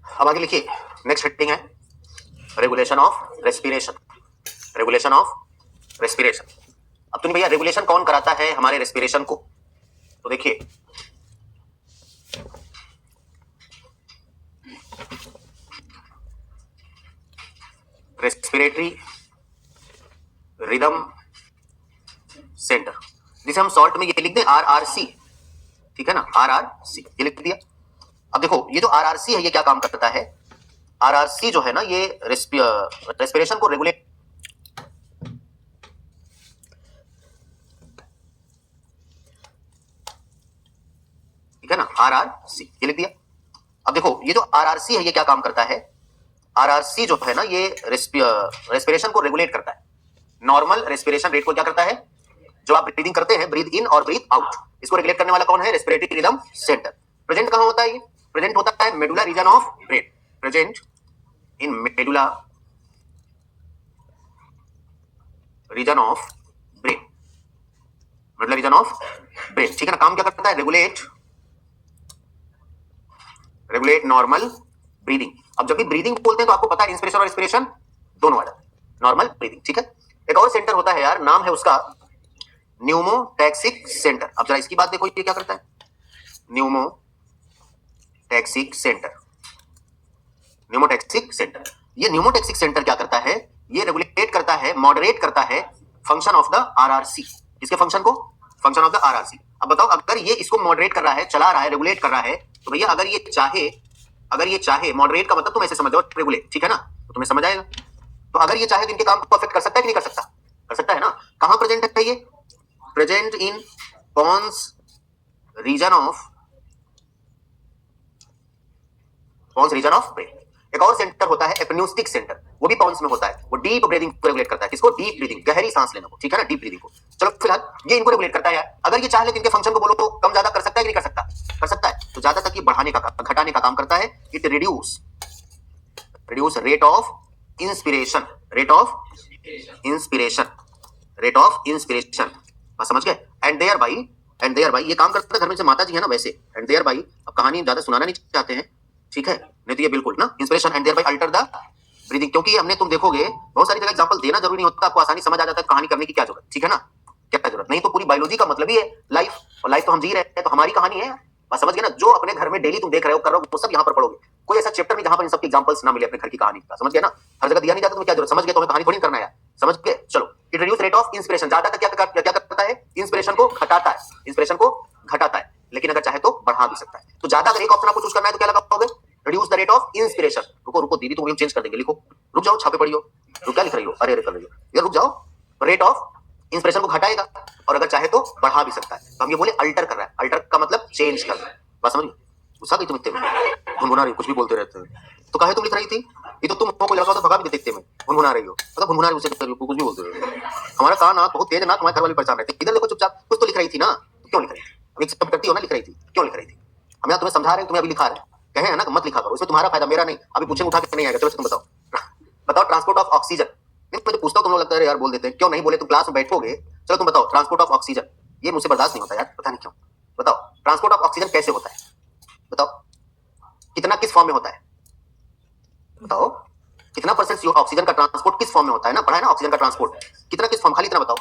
अब आगे लिखिए, नेक्स्ट हेडिंग है regulation of respiration. Regulation of respiration. अब तुम भैया रेगुलेशन कौन कराता है हमारे रेस्पिरेशन को? तो देखिए, रेस्पिरेटरी रिदम सेंटर, जिसे हम शॉर्ट में ये लिख दें RRC, ठीक है ना? RRC ये लिख दिया। अब देखो, ये जो RRC है ये क्या काम करता है? RRC जो है ना, ये रेस्पिरेशन को रेगुलेट, ठीक है ना? RRC ये लिख दिया। अब देखो, ये जो RRC है ये क्या काम करता है? RRC जो है ना, ये रेस्पिरेशन को रेगुलेट करता है। नॉर्मल रेस्पिरेशन रेट को क्या करता है? जो आप ब्रीदिंग करते हैं, ब्रीद इन और ब्रीद आउट, इसको रेगुलेट करने वाला कौन है? Respiratory rhythm centre. प्रेजेंट कहां होता है? ये प्रेजेंट होता है medulla reason of brain. Present in medulla reason of brain, medulla reason of brain, ठीक है ना? काम क्या करता है? Regulate normal breathing. अब जब भी ब्रीदिंग बोलते हैं तो आपको पता है इंस्पिरेशन और एक्सपिरेशन दोनों आ जाते हैं, नॉर्मल ब्रीदिंग, ठीक है? एक और सेंटर होता है यार, नाम है उसका न्यूमोटैक्सिक सेंटर। अब जरा इसकी बात देखो, ये क्या करता है? Pneumotaxic centre. न्यूमोटैक्सिक सेंटर, ये न्यूमोटैक्सिक सेंटर क्या करता है? ये रेगुलेट करता है, मॉडरेट करता है फंक्शन ऑफ द RRC। इसके फंक्शन को, फंक्शन ऑफ द RRC। अब बताओ, अगर ये इसको मॉडरेट कर रहा है, चला रहा है, रेगुलेट कर रहा है, तो भैया अगर ये चाहे, मॉडरेट का मतलब तुम ऐसे समझो, रेगुलेट, ठीक है ना? तो तुम्हें समझ आएगा। तो अगर ये चाहे तो इनके काम को अफेक्ट कर सकता है कि नहीं कर सकता? कर सकता है ना? कहां प्रेजेंट है ये? Present in pons region of brain. एक और सेंटर होता है एपन्यूस्टिक सेंटर, वो भी पॉन्स में होता है। वो डीप ब्रीदिंग को रेगुलेट करता है। किसको? डीप ब्रीदिंग, गहरी सांस लेने को, ठीक है ना? डीप ब्रीदिंग को। चलो फिलहाल ये इनको रेगुलेट करता है यार। अगर ये चाहे तो इनके फंक्शन को बोलो तो कम ज्यादा कर सकता है कि नहीं कर सकता? कर सकता है। तो ज्यादा तक ये बढ़ाने का, घटाने का काम करता है। It reduce rate of inspiration, rate of inspiration. बस समझ गए? एंड देयर बाई ये काम करता है। घर में से माता जी है ना, वैसे एंड देयर बाई, अब कहानी ज्यादा सुनाना नहीं चाहते हैं, ठीक है? नहीं तो ये बिल्कुल ना, inspiration and thereby alter the breathing. क्योंकि हमने, तुम देखोगे बहुत सारी जगह एग्जांपल देना जरूरी नहीं होता, आपको आसानी समझ आ जाता है कहानी करने की क्या जरूरत, ठीक है ना? क्या जरूरत नहीं, तो पूरी बायोलॉजी का मतलब ही है लाइफ, और लाइफ तो हम जी रहे हैं, तो हमारी कहानी है। बस समझ गए ना? जो अपने घर में डेली तुम देख रहे हो, कर रहे हो, वो सब यहाँ पर पढ़ोगे। कोई ऐसा चैप्टर नहीं जहां पर इन सब एग्जांपल्स ना मिले अपने घर की कहानी का, समझ गए ना? हर जगह दिया नहीं जाता, तुम्हें क्या जरूरत? समझ गए तो हमें कहानी थोड़ी करना है, समझ गए? चलो, it reduce rate of inspiration, ज्यादा तक क्या करता है? इंस्पिरेशन को घटाता है, लेकिन अगर चाहे तो बढ़ा भी सकता है। तो ज्यादा अगर एक ऑप्शन आपको चूज करना है तो क्या लगाओगे? Reduce the rate of inspiration. रुको दीदी, तुम चेंज कर देंगे, लिखो, रुक जाओ, छापे पढ़ियो, रुक, क्या लिख रही हो? अरे कर रही हो यार, रुक जाओ। रेट ऑफ इंस्पिरेशन को घटाएगा और अगर चाहे तो बढ़ा भी सकता है। तो हम ये बोले अल्टर कर रहा है। अल्टर का मतलब चेंज कर रहा है। बात समझ? गुस्सा गई तुम इतने में, भुनभुना रही, कुछ भी बोलते रहते हो। तो काहे तुम लिख रही थी? ये तो तुम को लगा तो भगा भी देखते में, भुनभुना रही हो, मतलब भुनभुना रही, कुछ भी बोलते रहे। हमारा कान ना बहुत तेज ना, तुम्हारे घर वाले परेशान रहते। इधर देखो चुपचाप, कुछ तो लिख रही थी ना, क्यों लिख रही थी? अब एक करती हो ना, लिख रही थी, क्यों लिख रही थी? हम यहाँ तुम्हें समझा रहे हैं, तुम्हें अभी लिखा है, कहे है ना मत लिखा करो, इसमें तुम्हारा फायदा, मेरा नहीं। अभी पूछे उठा के नहीं आएगा। चलो तुम बताओ ट्रांसपोर्ट ऑफ ऑक्सीजन। मैं तो पूछता हूँ, तुम लोग लगता है यार बोल देते हैं, क्यों नहीं बोले? तुम क्लास में बैठोगे, चलो तुम बताओ ट्रांसपोर्ट ऑफ ऑक्सीजन। ये मुझसे बर्दाश्त नहीं होता यार, पता नहीं क्यों। बताओ ट्रांसपोर्ट ऑफ ऑक्सीजन कैसे होता है? बताओ कितना, किस फॉर्म में होता है? बताओ कितना परसेंट ऑक्सीजन का ट्रांसपोर्ट किस फॉर्म में होता है ना, पढ़ा है ना ऑक्सीजन का ट्रांसपोर्ट कितना किस फॉर्म, खाली इतना बताओ।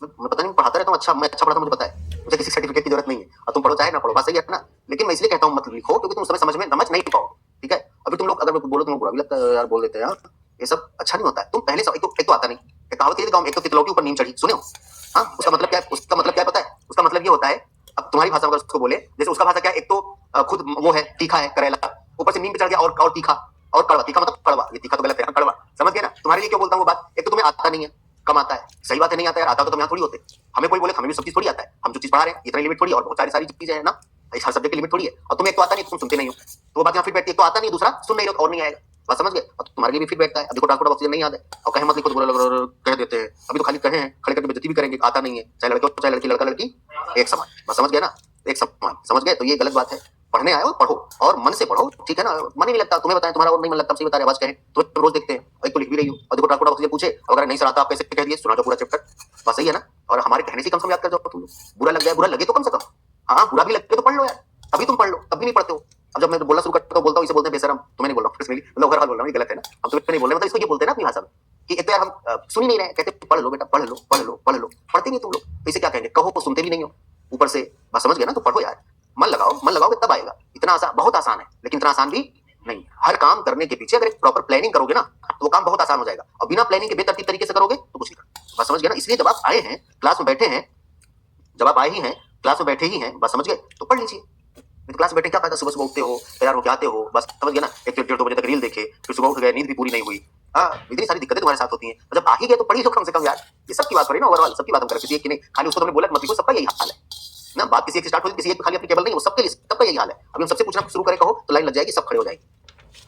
मैं पता नहीं पढ़ाता रहता हूँ, अच्छा मैं अच्छा पढ़ाता हूँ मुझे पता है, मुझे किसी सर्टिफिकेट की जरूरत नहीं है, और तुम पढ़ो चाहे ना पढ़ो, बात सही है ना। लेकिन मैं इसलिए कहता हूँ मत लिखो क्योंकि तुम समझ नहीं पाओ, ठीक है। अभी तुम लोग अगर बोलो तुम बुरा भी लगता है यार, बोल देते हैं यार ये सब अच्छा नहीं होता है। तुम पहले एक तो आता नहीं, एक कहावत है गाँव में, एक तो तितलौटी ऊपर नीम चढ़ी, सुने हो? हाँ, उसका मतलब क्या है? उसका मतलब क्या पता है? उसका मतलब ये होता है, अब तुम्हारी भाषा में अगर उसको बोले, जैसे उसका भाषा क्या है, एक तो खुद वो है तीखा है करेला, ऊपर से नीम पे चढ़ गया और तीखा और कड़वा, तीखा मतलब कड़वा, ये तीखा तो गलत है, कड़वा, समझ गए ना। तुम्हारे लिए क्यों बोलता हूँ वो बात, एक तो तुम्हें आता नहीं है, कम आता है, सही बात है, नहीं आता है, आता तो तुम यहाँ थोड़ी होते। हमें कोई बोले हमें भी सब चीज थोड़ी आता है, हम जो चीज पढ़ा रहे हैं इतना लिमिट थोड़ी, और बहुत सारी चीजें हैं ना, हर सब्जेक्ट की लिमिट थोड़ी है, और तुम्हें एक तो आता नहीं, तुम सुनते नहीं हो, तो वो बात यहाँ फिट बैठती है, तो आता नहीं, दूसरा सुन नहीं रहे और नहीं आएगा, बात समझ गए। और तुम्हारे लिए भी फिट बैठता है, देखो ट्रांसपोर्ट ऑक्सीजन नहीं आता है, और कहे मत लिखो तो बुरा कह देते हैं, अभी तो खाली कहे हैं, खड़े करके बेइज्जती भी करेंगे, आता नहीं है, चाहे लड़के हो चाहे लड़की, लड़का लड़की एक समान, बस समझ गए ना, एक समान, समझ गए। तो ये गलत बात है, पढ़ने आए हो पढ़ो और मन से पढ़ो, ठीक है ना। मन ही नहीं लगता, तुम्हें बताएं तुम्हारा और नहीं मन लगता, सही बता रहे, आवाज कहें तो तुम रोज देखते हैं, एक तो लिख भी रही हो, और देखो ट्रांसपोर्ट ऑक्सीजन पूछे अगर नहीं सर आता, आप कैसे कह दिए, सुना जो पूरा चैप्टर, बस सही है ना। और हमारे कहने से कम से कम याद कर जाओ तुम लोग, बुरा लग जाए, बुरा लगे तो कम से कम, हाँ बुरा भी लगे तो पढ़ लो यार, तभी तुम पढ़ लो, तब भी नहीं पढ़ते हो। अब जब मैं बोलना शुरू करता हूँ, बोलता हूँ इसे बोलते हैं बेशरम, तुम्हें नहीं बोल रहा हूँ पर्सनली, मतलब ओवरऑल बोल रहा हूँ, ये गलत है ना, हम तुम्हें नहीं बोल रहे, मतलब इसको ये बोलते हैं ना अपनी भाषा में कि एक तो यार हम सुन ही नहीं रहे, कहते पढ़ लो बेटा, पढ़ लो पढ़ लो पढ़ लो, पढ़ते नहीं तुम लोग, तो इसे क्या कहेंगे, कहो सुनते भी नहीं हो ऊपर से, बस समझ गए ना। तो पढ़ो यार, मन लगाओगे तब आएगा, इतना आसान, बहुत आसान है, लेकिन इतना आसान भी नहीं। हर काम करने के पीछे अगर एक प्रॉपर प्लानिंग करोगे ना तो वो काम बहुत आसान हो जाएगा, और बिना प्लानिंग के बेतरतीब तरीके से करोगे तो कुछ नहीं, बस समझ गए ना। इसलिए जब आप आए हैं क्लास में बैठे हैं, जब आप आए ही हैं क्लास में बैठे ही हैं, बस समझ गए, तो पढ़ लीजिए। क्लास में बैठे क्या फायदा, सुबह सुबह उठते हो, तैयार होके आते हो, बस समझ गए ना, एक तो 1-1:30 बजे तक रील देखे, फिर सुबह उठ गए, नींद भी पूरी नहीं हुई, हाँ इतनी सारी दिक्कतें तुम्हारे साथ होती हैं, जब आ ही गए तो पढ़ी लो कम से कम यार। ये सबकी बात करें ना, ओवरऑल सबकी बात हम करें, किसी एक की नहीं, खाली उसको तुमने बोला मत लिखो, सबका यही हाल है ना। बात किसी एक से स्टार्ट होती है, किसी एक खाली अपनी केवल नहीं, वो सबके लिए सबका यही हाल है। अभी हम सबसे पूछना शुरू करें कहो तो लाइन लग जाएगी, सब खड़े हो जाएगी,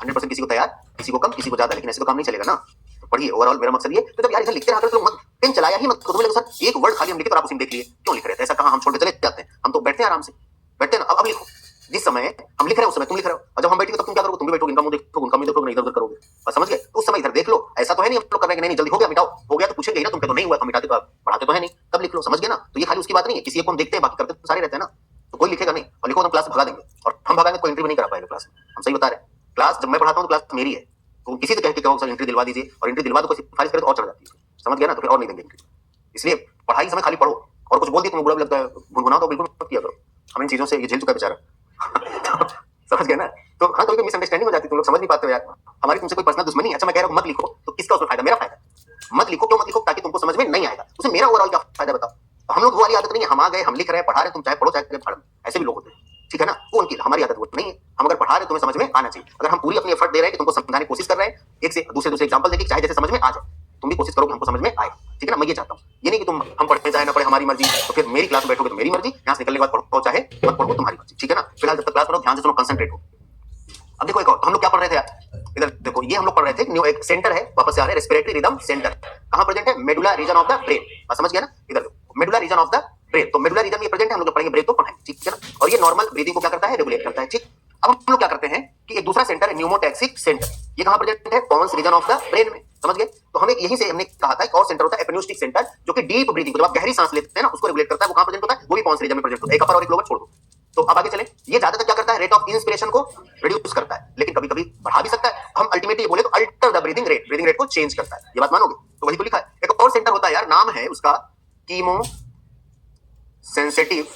100% किसी को तैयार, किसी को कम, किसी को ज्यादा, लेकिन ऐसे तो काम नहीं चलेगा ना। तो पढ़िए, ओवरऑल मेरा मकसद ये। तो जब यार इधर लिखते रहा करो, मत पेन चलाया ही मत, तुम्हें लगा सर एक वर्ड खाली हम लिखे तो आप उसी में देख लिए, क्यों लिख रहे थे, ऐसा कहाँ हम छोड़ के चले जाते हैं, हम तो बैठते हैं आराम से, बैठते हैं ना। अब लिखो, जिस समय हम लिख रहे हैं उस समय तुम लिख रहे हो, और जब हम बैठेंगे तब तुम क्या करोगे, तुम भी बैठोगे, इनका मुंह देखोगे, उनका मुंह देखोगे, नहीं इधर-उधर करोगे, बस समझ गए। तो उस समय इधर देख लो, ऐसा तो है नहीं हम लोग कर रहे हैं नहीं जल्दी हो गया मिटाओ, हो गया तो पूछेंगे ही ना, तुम कहते हो नहीं हुआ, हम मिटाते तो पढ़ाते तो है नहीं, तब लिख लो, समझ गए ना। तो ये खाली उसकी बात नहीं है, किसी एक को हम देखते हैं, बाकी करते तो सारे रहते हैं ना, तो कोई लिखेगा नहीं, और लिखो तो क्लास भगा देंगे, और हम भगाएंगे कोई एंट्री नहीं करा पाएगा क्लास में, हम सही बता रहे हैं। क्लास जब मैं पढ़ाता हूँ तो क्लास मेरी है, तो किसी से कह के कहो सर एंट्री दिलवा दीजिए, और एंट्री दिलवा दो, कोई सिफारिश करे तो और चढ़ जाती है, समझ गया ना, तो फिर और नहीं देंगे एंट्री। इसलिए पढ़ाई समय खाली पढ़ो, और कुछ बोल दिए तुम्हें बुरा भी लगता है, गुनगुनाओ तो बिल्कुल मत किया करो, हम इन चीजों से ये झेल चुका है बेचारा। समझ गए ना। तो हाँ, तो मिसअंडरस्टैंडिंग हो जाती है, तुम लोग समझ नहीं पाते हो यार, हमारी तुमसे कोई पर्सनल दुश्मनी है। अच्छा मैं कह रहा हूँ मत लिखो, तो किसका उसमें फायदा, मेरा फायदा, मत लिखो, क्यों मत लिखो, ताकि तुमको समझ में नहीं आएगा, उसमें मेरा ओवरऑल क्या फायदा बताओ। हम लोग वो वाली आदत नहीं है, हम आ गए हम लिख रहे हैं पढ़ा रहे, तुम चाहे पढ़ो चाहे पढ़ो, ऐसे भी लोग होते हैं, ठीक है ना, वो उनकी, हमारी आदत वो नहीं है। हम अगर पढ़ा रहे तुम्हें समझ में आना चाहिए, अगर हम पूरी अपनी एफर्ट दे रहे हैं कि तुमको समझाने की कोशिश कर रहे हैं, एक से दूसरे एग्जांपल देके, चाहे जैसे समझ में आ जाए, तुम भी कोशिश करोगे हमको समझ में आए, ठीक है ना। मैं ये चाहता हूँ, ये नहीं कि तुम हम पढ़ते चाहे ना पढ़े हमारी मर्जी, तो फिर मेरी क्लास में बैठोगे तो मेरी मर्जी, यहाँ से निकलने के बाद पढ़ो चाहे मत पढ़ो तुम्हारी मर्जी, ठीक है ना। फिलहाल जब तक क्लास पढ़ो ध्यान से सुनो, कंसंट्रेट हो। अब देखो एक और, हम लोग क्या पढ़ रहे थे यार, इधर देखो, ये हम लोग पढ़ रहे थे न्यू एक सेंटर है, वापस से आ रहे हैं, रेस्पिरेटरी रिदम सेंटर कहां प्रेजेंट है, medulla reason of the brain, बस समझ गया ना। इधर देखो medulla reason of the brain, तो मेडुला रीजन ये प्रेजेंट है, हम लोग पढ़ेंगे ब्रेन तो पढ़ाएंगे, ठीक है ना। और ये नॉर्मल ब्रीदिंग को क्या करता है, रेगुलेट करता है, ठीक। अब हम लोग क्या करते हैं कि एक दूसरा सेंटर है न्यूमोटैक्सिक सेंटर, ये कहां प्रेजेंट है, pons region of the brain में, समझ गए। तो हमें यहीं से हमने कहा था एक और सेंटर होता है एपन्यूस्टिक सेंटर, जो कि डीप ब्रीदिंग को, जब आप गहरी सांस लेते हैं ना, उसको रेगुलेट करता है, वो कहां प्रेजेंट होता है, वो भी पॉन्स रीजन में प्रेजेंट होता है। एक अपर और एक लोअर छोड़ दो। तो अब आगे चले, ये ज्यादातर क्या करता है, रेट ऑफ इंस्पिरेशन को रिड्यूस करता है, लेकिन कभी कभी बढ़ा भी सकता है। हम अल्टीमेटली बोले तो अल्टर द ब्रीदिंग रेट को चेंज करता है, ये बात मानोगे, तो वही तो लिखा है। एक और सेंटर होता है यार, नाम है उसका chemo sensitive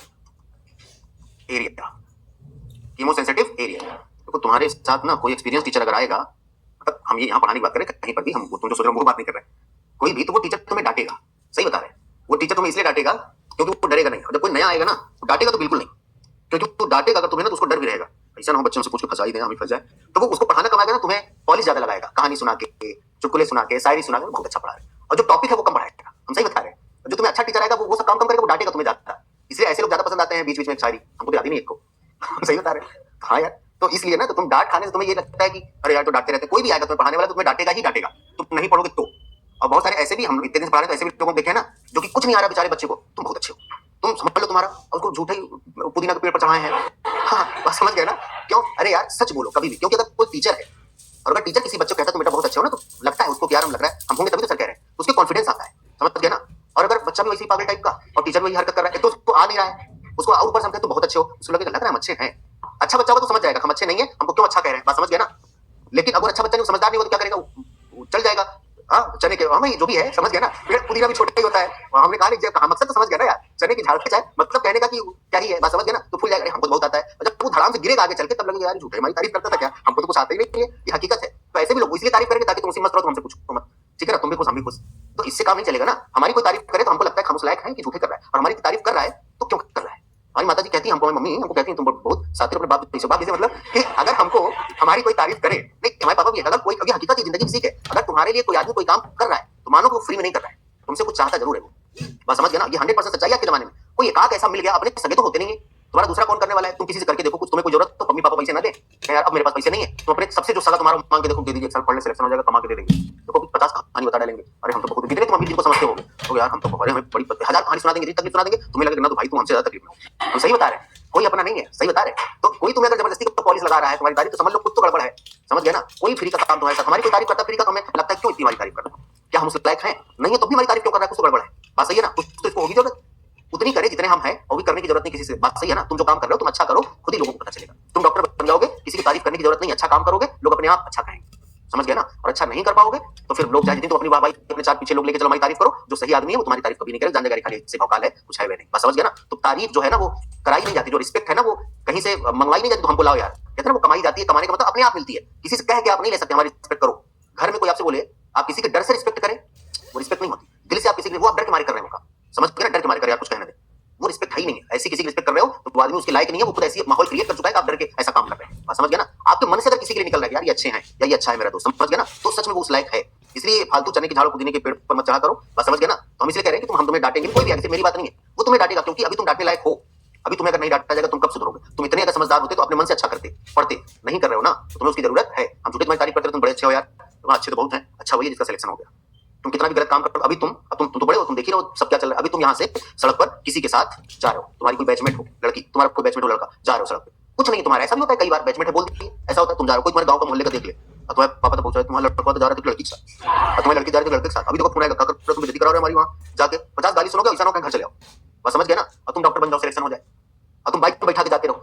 area, chemo sensitive area. तो तुम्हारे साथ ना कोई एक्सपीरियंस टीचर अगर आएगा, मतलब हम ये यहाँ पढ़ाने की बात करें, कहीं पर भी हम तुम जो सोच रहे हो वो बात नहीं कर रहे, कोई भी, तो वो टीचर तुम्हें डांटेगा, सही बता रहे हैं, वो टीचर तुम्हें इसलिए डांटेगा क्योंकि वो डरेगा नहीं, और जब कोई नया आएगा ना तो डांटेगा तो बिल्कुल नहीं, क्योंकि वो डांटेगा अगर तुम्हें ना तो उसको डर भी रहेगा, ऐसा ना हो बच्चे हमसे कुछ फंसा ही दें, हम ही फंस जाए। तो वो उसको पढ़ाना कम आएगा ना, तुम्हें पॉलिश ज्यादा लगाएगा, कहानी सुना के, चुटकुले सुना के, शायरी सुना के, बहुत अच्छा पढ़ा रहे, और जो टॉपिक है वो कम पढ़ाएगा, हम सही बता रहे हैं। जो तुम्हें अच्छा टीचर आएगा वो सब काम कम करेगा, वो डांटेगा तुम्हें ज्यादा, इसलिए ऐसे लोग ज्यादा पसंद आते हैं। बीच बीच में एक शायरी, हमको तो याद ही नहीं एक को, हम सही बता रहे हैं, हाँ यार। तो इसलिए ना, तो तुम डांट खाने से तुम्हें ये लगता है कि अरे यार तो डांटते रहते, कोई भी आएगा तुम्हें पढ़ाने वाला तो तुम्हें डांटेगा ही डांटेगा, तुम नहीं पढ़ोगे तो। और बहुत सारे ऐसे भी, हम इतने दिन पढ़ा रहे तो ऐसे भी लोगों को देखे हैं ना, जो कि कुछ नहीं आ रहा बेचारे बच्चे को, तुम बहुत अच्छे हो, तुम समझ लो तुम्हारा, और उसको झूठे पुदीना के पेड़ पर चढ़ाए हैं, हाँ बस समझ गए ना। क्यों, अरे यार सच बोलो कभी भी, क्योंकि अगर कोई टीचर है और अगर टीचर किसी बच्चे को कहता है तुम बेटा बहुत अच्छे हो ना, तो लगता है उसको कि यार हम लग रहा है हम होंगे तभी तो सर कह रहे हैं, उसके कॉन्फिडेंस आता है, समझ गए ना। और अगर बच्चा भी वैसी पागल टाइप का और टीचर वही हरकत कर रहा है, तो उसको आ नहीं रहा है, उसको और ऊपर से हम कहते बहुत अच्छे हो, उसको लगेगा लग रहा है हम अच्छे हैं। अच्छा बच्चा होगा तो समझ जाएगा हम अच्छे नहीं है, हमको क्यों अच्छा कह रहे हैं, बात समझ गए ना। लेकिन अगर अच्छा बच्चा नहीं समझदार नहीं हमें जो भी है समझ गया ना, पेड़ पुदीना भी छोटा ही होता है। हमने कहा नहीं, मकसद तो समझ गया ना यार, चने की झाड़ पे चाहे मतलब कहने का कि क्या ही है, बात समझ गया ना, तो फूल जाएगा, हमको बहुत आता है। जब वो धड़ाम से गिरेगा आगे चल के, तब लगेगा यार झूठे हमारी तारीफ करता था क्या, हमको तो कुछ आता ही नहीं है, ये हकीकत है। तो ऐसे भी लोग इसलिए तारीफ करेंगे ताकि तुम उसी मस्त रहो, तुम हमसे पूछो मत, ठीक है ना, तुम भी खुश हम भी खुश। तो इससे काम नहीं चलेगा ना। हमारी कोई तारीफ करे तो हमको लगता है हम उस लायक हैं कि झूठे कर रहा है, और हमारी तारीफ कर रहा है तो क्यों कर रहा है। हमारी माता जी कहती है हमको, मम्मी हमको कहती है तुम बहुत साथी अपने बाप से, बाप से मतलब कि अगर हमको हमारी कोई तारीफ करे, नहीं हमारे पापा भी है, अगर कोई अभी हकीकत की जिंदगी सीखे, अगर तुम्हारे लिए कोई आदमी कोई काम कर रहा है तो मानो कि वो फ्री में नहीं कर रहा है, तुमसे कुछ चाहता जरूर है वो, बस समझ गया ना। ये 100% सच्चाई है के जमाने में। कोई एक आग ऐसा मिल गया, अपने सगे तो होते नहीं है, तुम्हारा दूसरा कौन करने वाला है। तुम किसी से करके देखो, कुछ तुम्हें कोई जरूरत तो मम्मी पापा पैसे ना दे, यार अब मेरे पास पैसे नहीं है, तुम अपने सबसे जो सगा तुम्हारा मांग के देखो, दे दीजिए, पढ़ने सिलेक्शन हो जाएगा, कमा के दे देंगे, देखो 50 कहानी बता डालेंगे, अरे हम तो बहुत कितने तुम अमीर को समझते होगे, तो यार हम तो बड़े हमें बड़ी 1000 कहानी सुना देंगे, तकलीफ सुना देंगे, तुम्हें लगेगा ना तो भाई तुम हमसे ज्यादा तकलीफ में हो। तो सही बता रहे हैं, कोई अपना नहीं है, सही बता रहे। तो कोई तुम्हें अगर जबरदस्ती पॉलिश लगा रहा है तुम्हारी तारीफ, तो समझ लो कुछ तो गड़बड़ है, समझ गया ना। कोई फ्री का काम तुम्हारे साथ, हमारी कोई तारीफ करता फ्री का, हमें लगता है क्यों इतनी हमारी तारीफ कर रहा है, क्या हम उस लायक हैं, नहीं है तो भी हमारी तारीफ क्यों कर रहा है, कुछ तो गड़बड़ है, बात सही है ना। कुछ तो इसको होगी जरूरत, उतनी करे जितने हम हैं, और भी करने की जरूरत नहीं किसी से, बात सही है ना। तुम जो काम कर रहे हो तुम अच्छा करो, खुद ही लोगों को पता चलेगा। तुम डॉक्टर बन जाओगे, किसी की तारीफ करने की जरूरत नहीं, अच्छा काम करोगे लोग अपने आप अच्छा कहेंगे, समझ गया ना। और अच्छा नहीं कर पाओगे तो फिर लोग चाहे तुम अपनी वाहवाही अपने चार पीछे लोग लेके चलो, हमारी तारीफ करो, जो सही आदमी है वो तुम्हारी तारीफ कभी नहीं करेगा, जान जाएगा खाली से भौकाल है, कुछ है वे नहीं, बस समझ गया ना। तो तारीफ जो है ना वो कराई नहीं जाती, जो रिस्पेक्ट है ना वो कहीं से मंगवाई नहीं जाती, तो हमको लाओ यार, कहते हैं ना वो कमाई जाती है, कमाने का मतलब अपने आप मिलती है, किसी से कह के आप नहीं ले सकते हमारी रिस्पेक्ट करो। घर में कोई आपसे बोले आप किसी के डर से रिस्पेक्ट करें, वो रिस्पेक्ट नहीं होती। दिल से आप किसी के, वो आप डर के मारे कर रहे हो, समझ गए ना, डर के मारे कर यार कुछ कहने दे, वो रिस्पेक्ट है ही नहीं है। ऐसी किसी की रिस्पेक्ट कर रहे हो तो वो आदमी उसके लायक नहीं है, वो खुद ऐसी माहौल क्रिएट कर चुका है, आप डर के ऐसा काम कर रहे हैं, समझ गया ना। आपके मन से अगर किसी के लिए निकल रहा है यार ये अच्छे हैं या ये अच्छा है मेरा दोस्त, समझ गया ना, तो सच में वो उस लायक है। इसलिए फालतू चने की झाड़ पुदीने के पेड़ पर मत चढ़ा करो, बस समझ गया ना। तो हम इसलिए कह रहे हैं कि हम तुम्हें डांटेंगे, कोई भी आगे, मेरी बात नहीं है, वो तुम्हें डांटेगा क्योंकि अभी तुम डांटने लायक हो। अभी तुम्हें अगर नहीं डांटा जाएगा तुम कब सुधरोगे। तुम इतने अगर समझदार होते तो अपने मन से अच्छा करते, पढ़ते, नहीं कर रहे हो ना तो तुम्हें उसकी जरूरत है। हम झूठे तुम्हारी तारीफ करते तुम बड़े अच्छे हो यार, तुम अच्छे तो बहुत हैं, अच्छा वही जिसका सिलेक्शन हो गया। तुम कितना भी गलत काम करो, अभी तुम तो बड़े हो, तुम देख ही रहे हो सब क्या चल रहा है। अभी तुम यहाँ से सड़क पर किसी के साथ जा रहे हो, तुम्हारी कोई बैचमेट हो लड़की, तुम्हारा कोई बैचमेट हो लड़का, जा रहे हो सड़क पे, कुछ नहीं तुम्हारा, ऐसा भी होता है कई बार बैचमेट है बोल दी, ऐसा होता है तुम जा रहे हो, कोई तुम्हारे गांव का मोहल्ले का देख ले, और तुम्हारे पापा तो पूछ रहे तुम्हारा लड़का तो जा रहा है लड़की के साथ, और तुम्हारी लड़की जा रही है लड़के के साथ, अभी देखो फोन आएगा तुम बेइज्जती करा रहे हो हमारी, वहाँ जाके 50 गाली सुनोगे, ऐसा ना घर चले आओ, बस समझ गए ना। और तुम डॉक्टर बन जाओ, सिलेक्शन हो जाए, और तुम बाइक पे बैठा के जाते रहो,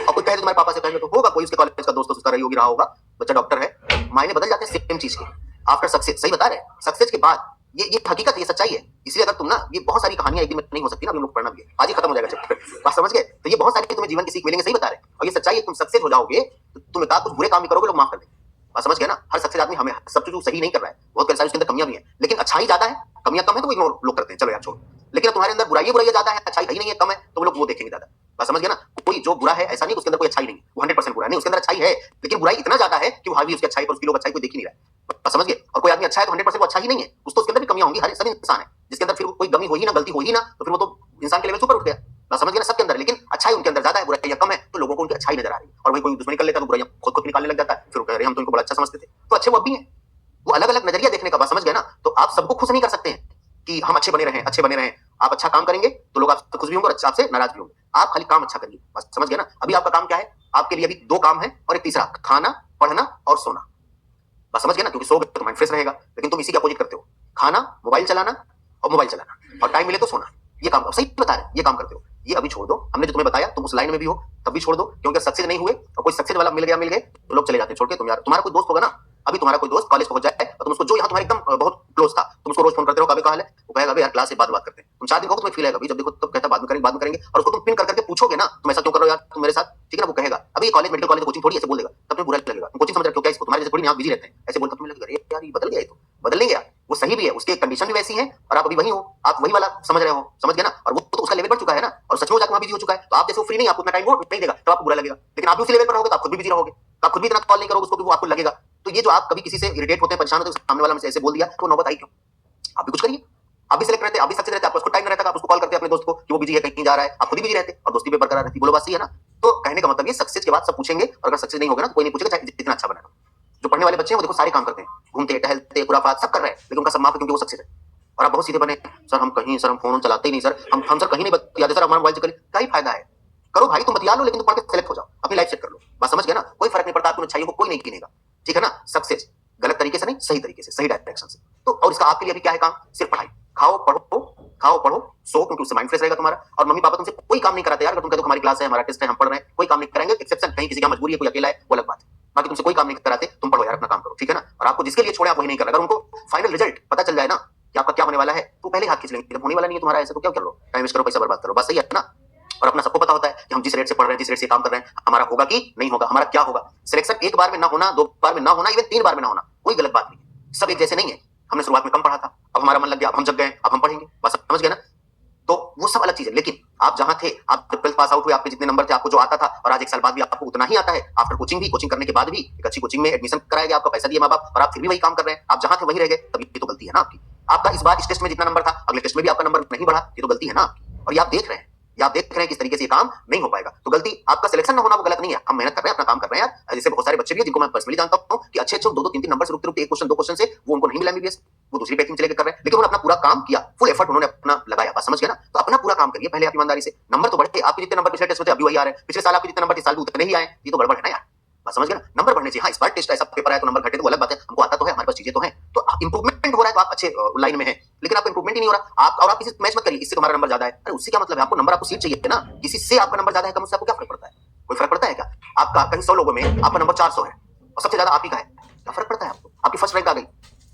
और कोई कहे तुम्हारे पापा से कहेंगे तो होगा कोई उसके कॉलेज का दोस्त उसका रही होगी, रहा होगा, बच्चा डॉक्टर है, मायने बदल जाते हैं सेम चीज के आफ्टर सक्सेस। सही बता रहे, सक्सेस के बाद ये हकीकत, ये सच्चाई है। इसलिए अगर तुम ना, ये बहुत सारी कहानियां एक दिन में नहीं हो सकती ना, हम लोग पढ़ना भी है, आज ही खत्म हो जाएगा चैप्टर, बात समझ गए। तो ये बहुत सारी तुम्हें जीवन की सीख मिलेंगे, सही बता रहे, और ये सच्चाई है। तुम सक्सेस हो जाओगे तो तुम एक कुछ बुरे काम भी करोगे, लोग माफ कर देंगे, बात समझ गए ना। हर सक्सेस आदमी हमें सब चीज सही नहीं कर रहा है, बहुत सारी उसके अंदर कमियां भी हैं, लेकिन अच्छाई ज्यादा है, कमियां कम है तो वो इग्नोर लोग करते हैं, चलो यार छोड़। लेकिन तुम्हारे अंदर बुराई ज्यादा है, अच्छाई ही नहीं है, कम है, तो वो लोग वो देखेंगे ज्यादा, बात समझ गए ना। कोई जो बुरा है ऐसा नहीं उसके अंदर कोई अच्छाई नहीं, वो 100% बुरा नहीं, उसके अंदर अच्छाई है, लेकिन बुराई इतना ज्यादा है कि वो हावी उसकी अच्छाई पर, उसकी लोग अच्छाई कोई देख ही नहीं रहा है, समझ गए। और कोई आदमी अच्छा है तो 100% वो अच्छा ही नहीं है, कुछ तो उसके अंदर भी कमियां होंगी, हर सब इंसान है जिसके अंदर फिर कोई कमी हो ही ना, गलती हो ही ना, तो फिर वो तो इंसान के लेवल से ऊपर उठ गया, बात समझ गए ना, सबके अंदर। लेकिन अच्छाई उनके अंदर ज्यादा है, बुराई कम है, तो लोगों को उनकी अच्छाई नजर आ रही है, और वही कोई दुश्मनी कर लेता है तो बुराइयां खुद खुद निकालने लग जाता है, फिर कह रहे हम तो इनको बड़ा अच्छा समझते थे, तो अच्छे वो अब भी हैं। वो अलग अलग नजरिया देखने का, बात समझ गए ना। तो आप सबको खुश नहीं कर सकते हैं कि हम अच्छे बने रहें, अच्छे बने रहें। आप अच्छा काम करेंगे तो लोग आपसे खुश भी होंगे और आपसे नाराज भी होंगे, आप खाली काम अच्छा करिए, बस समझ गए ना। अभी आपका काम क्या है, आपके लिए अभी 2 काम है और एक तीसरा, खाना, पढ़ना और सोना, बस समझ गए ना। क्योंकि सोगे तो माइंड फ्रेश रहेगा, लेकिन तुम इसी के अपोजिट करते हो, खाना, मोबाइल चलाना और मोबाइल चलाना, और टाइम मिले तो सोना, ये काम सही बता रहे, ये काम करते हो, ये अभी छोड़ दो। हमने जो तुम्हें बताया तुम उस लाइन में भी हो तब भी छोड़ दो, क्योंकि सक्सेस नहीं हुए और कोई सक्सेस वाला मिल गए तो लोग चले जाते हैं छोड़ के। तुम यार, तुम्हारा कोई दोस्त होगा ना, अभी तुम्हारा कोई दोस्त कॉलेज पहुंच जाए और तुम उसको, जो यहाँ तुम्हारे एकदम बहुत क्लोज था, तुम उसको रोज फोन करते हो, कभी कहा है, वो कहेगा यार क्लास से बात करते हैं, तुम 4 दिन को तुम्हें फील आएगा, जब देखो तब कहता बाद में करेंगे, और उसको तुम पिन करके पूछोगे ना तुम ऐसा क्यों कर रहे हो यार तुम मेरे साथ, ठीक है ना, वो कहेगा अभी कॉलेज, मेडिकल कॉलेज, कोचिंग थोड़ी ऐसे बोल देगा, तब तुम्हें बुरा लगेगा, तुम कोचिंग समझ रहे हो क्या इसको, तुम्हारे जैसे थोड़ी यहाँ बिजी रहते हैं, ऐसे बोलता तुम्हें लगेगा यार ये बदल गया, तो बदल नहीं गया, वो सही भी है, उसके कंडीशन भी वैसी है, और आप अभी वही हो, आप वही वाला समझ रहे हो, समझ गए ना। और वो तो उसका लेवल बढ़ चुका है ना, और सच में जाकर वहां बिजी हो चुका है, तो आप जैसे फ्री नहीं, आपको उतना टाइम वो नहीं देगा, तो आपको बुरा लगेगा। लेकिन आप भी उसी लेवल पर रहोगे तो आप खुद भी बिजी रहोगे, आप खुद भी इतना कॉल नहीं करोगे उसको कि वो आपको लगेगा। तो ये जो आप कभी किसी से इरिटेट होते हैं, परेशान होते हैं, सामने वाला हमसे ऐसे बोल दिया, तो नौबत आई क्यों। आप भी कुछ करिए, आप भी सिलेक्ट रहते, आप भी सक्सेस रहते, आपको टाइम रहता है, आप उसको कॉल करते अपने दोस्त को कि वो बिजी है, कहीं जा रहा है, आप खुद भी बिजी रहते और दोस्ती पे बरकरार रहती, बोलो बात सही है ना। तो कहने का मतलब ये, सक्सेस के बाद सब पूछेंगे, और अगर सक्सेस नहीं होगा ना तो कोई नहीं पूछेगा चाहे जितना अच्छा बना। जो पढ़ने वाले बच्चे हैं वो देखो सारे काम करते हैं, घूमते टहलते खुराफात सब कर रहे हैं, लेकिन उनका सब माफ है क्योंकि वो सक्सेस है। और आप बहुत सीधे बने, सर हम कहीं, सर हम फोन चलाते ही नहीं, सर हम सर कहीं नहीं बतियाते, सर हमारा मोबाइल से करें, क्या ही फायदा है। करो भाई, तुम बतिया लो, लेकिन तुम पढ़ के सेलेक्ट हो जाओ, अपनी लाइफ सेट कर लो, बस समझ गया ना। कोई फर्क नहीं पड़ता, आपकी अच्छाई को कोई नहीं गिनेगा, ठीक है ना। सक्सेस गलत तरीके से नहीं, सही तरीके से, सही डायरेक्शन से। तो और इसका आपके लिए अभी क्या है काम, सिर्फ पढ़ाई, खाओ पढ़ो सो, क्योंकि उससे माइंड फ्रेश रहेगा तुम्हारा। और मम्मी पापा तुमसे कोई काम नहीं कराते यार, अगर तुम कहते हो हमारी क्लास है, हमारा टेस्ट है, हम पढ़ रहे हैं, कोई काम नहीं कराएंगे, एक्सेप्शन कहीं किसी का मजबूरी है, कोई अकेला है वो अलग बात है, बाकी तुमसे कोई काम नहीं कराते, तुम पढ़ो यार, अपना काम करो, ठीक है ना। और आपको जिसके लिए छोड़े आप वही नहीं कर रहे। अगर उनको फाइनल रिजल्ट पता चल जाए ना कि आपका क्या होने वाला है तो पहले हाथ खींच लेंगे। जब होने वाला नहीं है तुम्हारा ऐसा तो क्या कर लो, टाइम वेस्ट करो, पैसा बर्बाद करो। बस सही है ना। और अपना सबको पता होता है कि हम जिस रेट से पढ़ रहे हैं, जिस रेट से काम कर रहे हैं, हमारा होगा कि नहीं होगा, हमारा क्या होगा। सिलेक्शन एक बार में ना होना, 2 बार में ना होना, इवन 3 बार में ना होना, कोई गलत बात नहीं। सब एक जैसे नहीं है। हमने शुरुआत में कम पढ़ा था, अब हमारा मन लग गया, अब हम जग गए, अब हम पढ़ेंगे, बस समझ गए ना। तो वो सब अलग चीज है। लेकिन आप जहां थे, आप जब 12th पास आउट हुए, आपके जितने नंबर थे, आपको जो आता था, और आज 1 साल बाद भी आपको उतना ही आता है, आफ्टर कोचिंग भी, कोचिंग करने के बाद भी एक अच्छी कोचिंग में एडमिशन कराया गया, आपका पैसा दिया माँ बाप, और आप फिर भी वही काम कर रहे हैं, आप जहां थे वहीं रह गए, तब ये तो गलती है ना आपकी। आपका इस बार इस टेस्ट में जितना नंबर था, अगले टेस्ट में भी आपका नंबर नहीं बढ़ा, ये तो गलती है ना आपकी। और ये आप देख रहे हैं, ये आप देख रहे हैं किस तरीके से ये काम नहीं हो पाएगा। तो गलती आपका सिलेक्शन ना होना वो गलत नहीं है, हम मेहनत कर रहे हैं, अपना काम कर रहे हैं यार। जैसे बहुत सारे बच्चे भी हैं जिनको मैं पर्सनली जानता हूं कि अच्छे 2-2 3-3 नंबर से रुकते रुकते 1 क्वेश्चन 2 क्वेश्चन से वो उनको नहीं मिला एमबीबीएस, वो दूसरी पैकिंग चले कर रहे हैं, लेकिन उन्होंने अपना पूरा काम किया, फुल एफर्ट उन्होंने अपना लगाया। बस समझ गए ना। तो अपना पूरा काम करिए पहले आप ईमानदारी से। नंबर तो बढ़े, आपके जितने नंबर पिछले टेस्ट में थे अभी वही आ रहे हैं, पिछले साल आपके जितने नंबर थे साल भी उतने ही आए, ये तो गड़बड़ है ना यार। बस समझ गए ना। नंबर बढ़ने चाहिए। हाँ, इस बार टेस्ट ऐसा पेपर आया तो नंबर घटे तो अलग बात है, हमको आता तो है, हमारे पास चीजें तो हैं, तो इंप्रूवमेंट हो रहा है, तो आप अच्छे लाइन में हैं। लेकिन आपका इंप्रूवमेंट ही नहीं हो रहा, आप और आप किसी मैच मत करिए, इससे तुम्हारा नंबर ज्यादा है, अरे उससे क्या मतलब है, आपको नंबर, आपको सीट चाहिए ना। किसी से आपका नंबर ज्यादा है कम, उससे आपको क्या फर्क पड़ता है? कोई फर्क पड़ता है क्या? आपका कहीं 100 लोगों में आपका नंबर 400 है और सबसे ज्यादा आप ही का है, क्या फर्क पड़ता है आपको? आपकी फर्स्ट रैंक आ गई,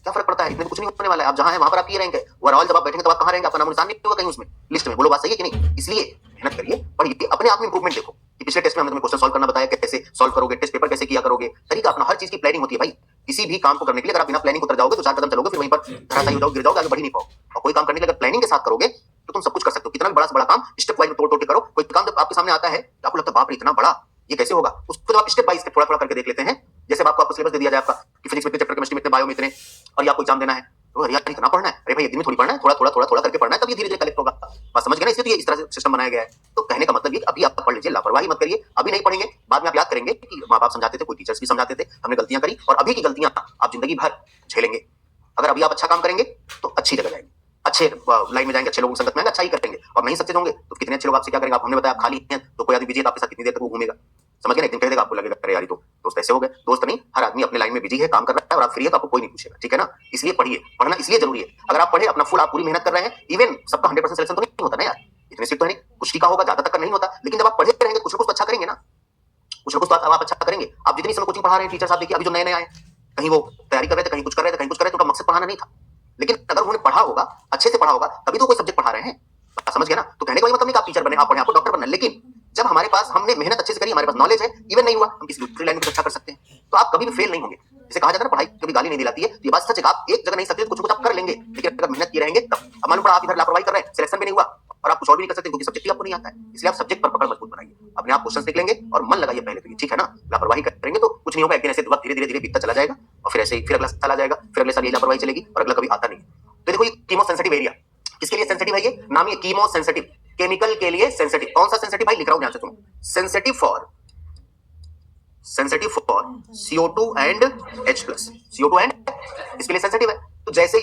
क्या फर्क पड़ता है? इतने कुछ नहीं होने वाला है। आप जहां हैं वहां पर आपकी रैंक है, ओवरऑल जब आप बैठेंगे तब आप कहां रहेंगे, आपका नाम निशान नहीं होगा कहीं उसमें लिस्ट में। बोलो बात सही है कि नहीं? इसलिए मेहनत करिए, पढ़िए, अपने आप में इंप्रूवमेंट देखो कि पिछले टेस्ट में हमने तुम्हें क्वेश्चन सॉल्व करना बताया, कैसे सॉल्व करोगे, टेस्ट पेपर कैसे किया करोगे, तरीका अपना, हर चीज की प्लानिंग होती है भाई। किसी भी काम को करने के लिए अगर आप बिना प्लानिंग उतर जाओगे तो 4 कदम चलोगे, फिर वहीं पर धराशायी हो जाओगे, गिर जाओगे, आगे बढ़ ही नहीं पाओगे। और कोई काम करने के लिए अगर प्लानिंग के साथ करोगे तो तुम सब कुछ कर सकते हो। कितना भी बड़ा से बड़ा काम स्टेप वाइज तोड़ तोड़ के करो। कोई काम जब आपके सामने आता है तो आपको लगता है बाप रे इतना बड़ा, ये कैसे होगा, उसको आप स्टेप बाय स्टेप थोड़ा थोड़ा करके देख लेते हैं। जैसे आपको सिलेबस दे दिया जाए आपका कि फिजिक्स में इतने चैप्टर, केमिस्ट्री में इतने, बायो में इतने, और ये आपको एग्जाम देना है, तो यार कितना पढ़ना है? अरे भाई एक दिन में थोड़ी पढ़ना है, थोड़ा थोड़ा थोड़ा थोड़ा करके पढ़ना है, तब ये धीरे धीरे कलेक्ट होगा। बस समझ गए ना। इसलिए तो ये इस तरह से सिस्टम बनाया गया है। तो कहने का मतलब ये अभी आप पढ़ लीजिए, लापरवाही मत करिए। अभी नहीं पढ़ेंगे, बाद में आप याद करेंगे कि माँ बाप समझाते थे, कोई टीचर्स भी समझाते थे, हमने गलतियां करी, और अभी की गलतियां आप जिंदगी भर झेलेंगे। अगर अभी आप अच्छा काम करेंगे तो अच्छी जगह जाएंगे, अच्छे लाइन में जाएंगे, अच्छे लोगों की संगत में अच्छा ही करेंगे। और नहीं सक्सेस होंगे तो कितने अच्छे लोग आपसे क्या करेंगे? आप हमने बताया आप खाली हैं तो कोई आदमी बिजी है तो आपके साथ कितनी देर तक वो घूमेगा? समझ गए ना। एक दिन कह देगा, आपको लगेगा अरे यार तो दोस्त ऐसे हो गए। दोस्त नहीं, हर आदमी अपने लाइन में बिजी है, काम कर रहा है, और आप फ्री है तो आपको कोई नहीं पूछेगा, ठीक है ना। इसलिए पढ़िए, पढ़ना इसलिए जरूरी है। अगर आप पढ़े, अपना फुल आप पूरी मेहनत कर रहे हैं, इवन सबका 100% सिलेक्शन तो नहीं होता ना यार, इतने सीट तो है नहीं, कुछ का होगा, ज्यादा तक का नहीं होता। लेकिन जब आप पढ़े रहेंगे कुछ ना कुछ तो अच्छा करेंगे ना, कुछ ना कुछ तो आप अच्छा करेंगे। आप जितनी समय कोचिंग पढ़ा रहे हैं, टीचर साहब देखिए अभी जो नए नए आए, कहीं वो तैयारी कर रहे थे, कहीं कुछ कर रहे थे, कहीं कुछ कर रहे थे, उनका मकसद पढ़ाना नहीं था। लेकिन अगर उन्होंने पढ़ा होगा, अच्छे से पढ़ा होगा, तभी तो कोई सब्जेक्ट पढ़ा रहे हैं। समझ गए ना। तो कहने का मतलब नहीं कि आप टीचर बने, आप पढ़े, आपको डॉक्टर बनना, लेकिन जब हमारे पास, हमने मेहनत अच्छे से करी, हमारे पास नॉलेज है, इवन नहीं हुआ हम किसी दूसरी लाइन में अच्छा कर सकते हैं, तो आप कभी भी फेल नहीं होंगे। जैसे कहा जाता है ना, पढ़ाई कभी गाली नहीं दिलाती है, तो ये बात सच है। आप एक जगह नहीं सकते, कुछ कुछ आप कर लेंगे, लेकिन अगर मेहनत किए रहेंगे तब। अब मालूम पड़ा आप इधर लापरवाही कर रहे हैं, सिलेक्शन भी नहीं हुआ, और आप कुछ और भी नहीं कर सकते क्योंकि सब्जेक्ट ही आपको नहीं आता है। इसलिए आप सब्जेक्ट पर पकड़ मजबूत बनाइए, अपने आप क्वेश्चन देख लेंगे और मन लगाइए पहले तो, ये ठीक है ना। लापरवाही करेंगे तो कुछ नहीं होगा, एक दिन ऐसे वक्त धीरे धीरे धीरे बीतता चला जाएगा, और फिर ऐसे ही फिर अगला साल आ जाएगा, फिर अगले साल ये लापरवाही चलेगी, और अगला कभी आता नहीं। तो देखो ये कीमो सेंसिटिव एरिया, किसके लिए सेंसिटिव है? ये नाम ये कीमो सेंसिटिव, केमिकल के लिए सेंसिटिव। कौन सा सेंसिटिव भाई? लिख रहा हूं ध्यान से सुनो। Sensitive for CO2 and H+, CO2 and इसके लिए सेंसिटिव है। तो जैसे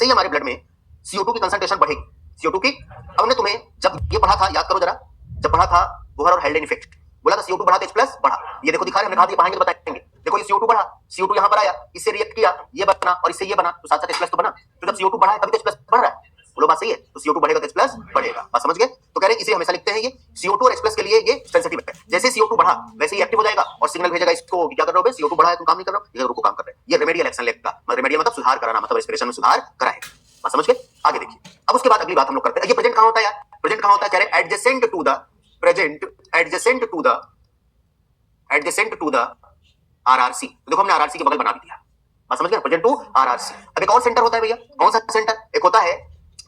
ही हमारे ब्लड में CO2 की कंसंट्रेशन बढ़ेगी, CO2 की, अब हमने तुम्हें जब ये पढ़ा था, याद करो जरा, जब पढ़ा था बोहर और हेल्डेन इफेक्ट, बोला था CO2 बढ़ा तो H+ बढ़ा। ये देखो दिखा रहे, हमने कहा पढ़ाएंगे तो बताएंगे। देखो ये CO2 बढ़ा, CO2 यहां पर आया, इससे रिएक्ट किया, ये बना, और इससे ये बना, तो साथ साथ H+ तो बना। तो जब CO2 बढ़ा है तभी तो H+ बढ़ रहा है। बोलो बात सही है। तो CO2 बढ़ेगा तो H+ बढ़ेगा। बात समझ गए। तो कह रहे हैं इसे हमेशा लिखते हैं ये CO2 और H+ के लिए ये सेंसिटिव है। जैसे CO2 बढ़ा वैसे ही एक्टिव हो जाएगा और सिग्नल भेजेगा इसको, क्या कर रहे हो? CO2 बढ़ा है, तुम काम नहीं कर रहे हो, ये रुको काम कर रहे हैं। ये रेमेडियल एक्शन लेगा, रेमेडियल मतलब सुधार कराना, मतलब रेस्पिरेशन में सुधार कराएगा। बात समझ गए। आगे देखिए, अब उसके बाद अगली बात हम लोग करते हैं। ये प्रेजेंट कहां होता है यार? प्रेजेंट कहां होता है? कह रहे adjacent to the present, adjacent to the RRC। देखो हमने RRC के बगल बना भी दिया। बात समझ गए। Present to RRC। अब एक और सेंटर होता है भैया, कौन सा सेंटर? एक होता है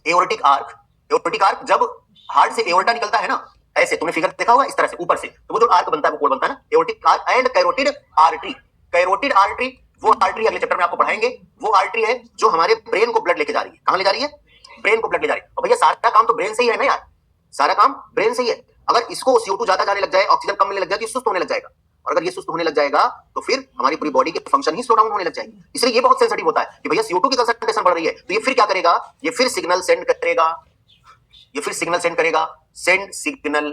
एओर्टिक आर्क। एओर्टिक आर्क, जब हार्ट से एओर्टा निकलता है ना, ऐसे तुमने फिगर देखा होगा, इस तरह से ऊपर से, तो वो जो आर्क बनता है वो कोड बनता है ना, aortic arch and carotid artery. Carotid artery, वो आर्टरी अगले चैप्टर में आपको पढ़ाएंगे। वो आर्टरी है जो हमारे ब्रेन को ब्लड लेके जा रही है। कहां ले जा रही है? ब्रेन को ब्लड ले जा रही है। और भैया सारा काम तो ब्रेन से ही है ना यार, सारा काम ब्रेन से ही है। अगर इसको CO2 ज्यादा जाने लग जाए, ऑक्सीजन कम मिलने लग जाए, तो सुस्त होने लग जाएगा, और अगर ये सुस्त होने लग जाएगा तो फिर हमारी पूरी बॉडी के फंक्शन ही स्लो डाउन होने लग जाएगी। इसलिए ये बहुत सेंसिटिव होता है कि भैया CO2 की कंसंट्रेशन बढ़ रही है, तो ये फिर क्या करेगा? ये फिर सिग्नल सेंड करेगा, ये फिर सिग्नल सेंड करेगा, सेंड सिग्नल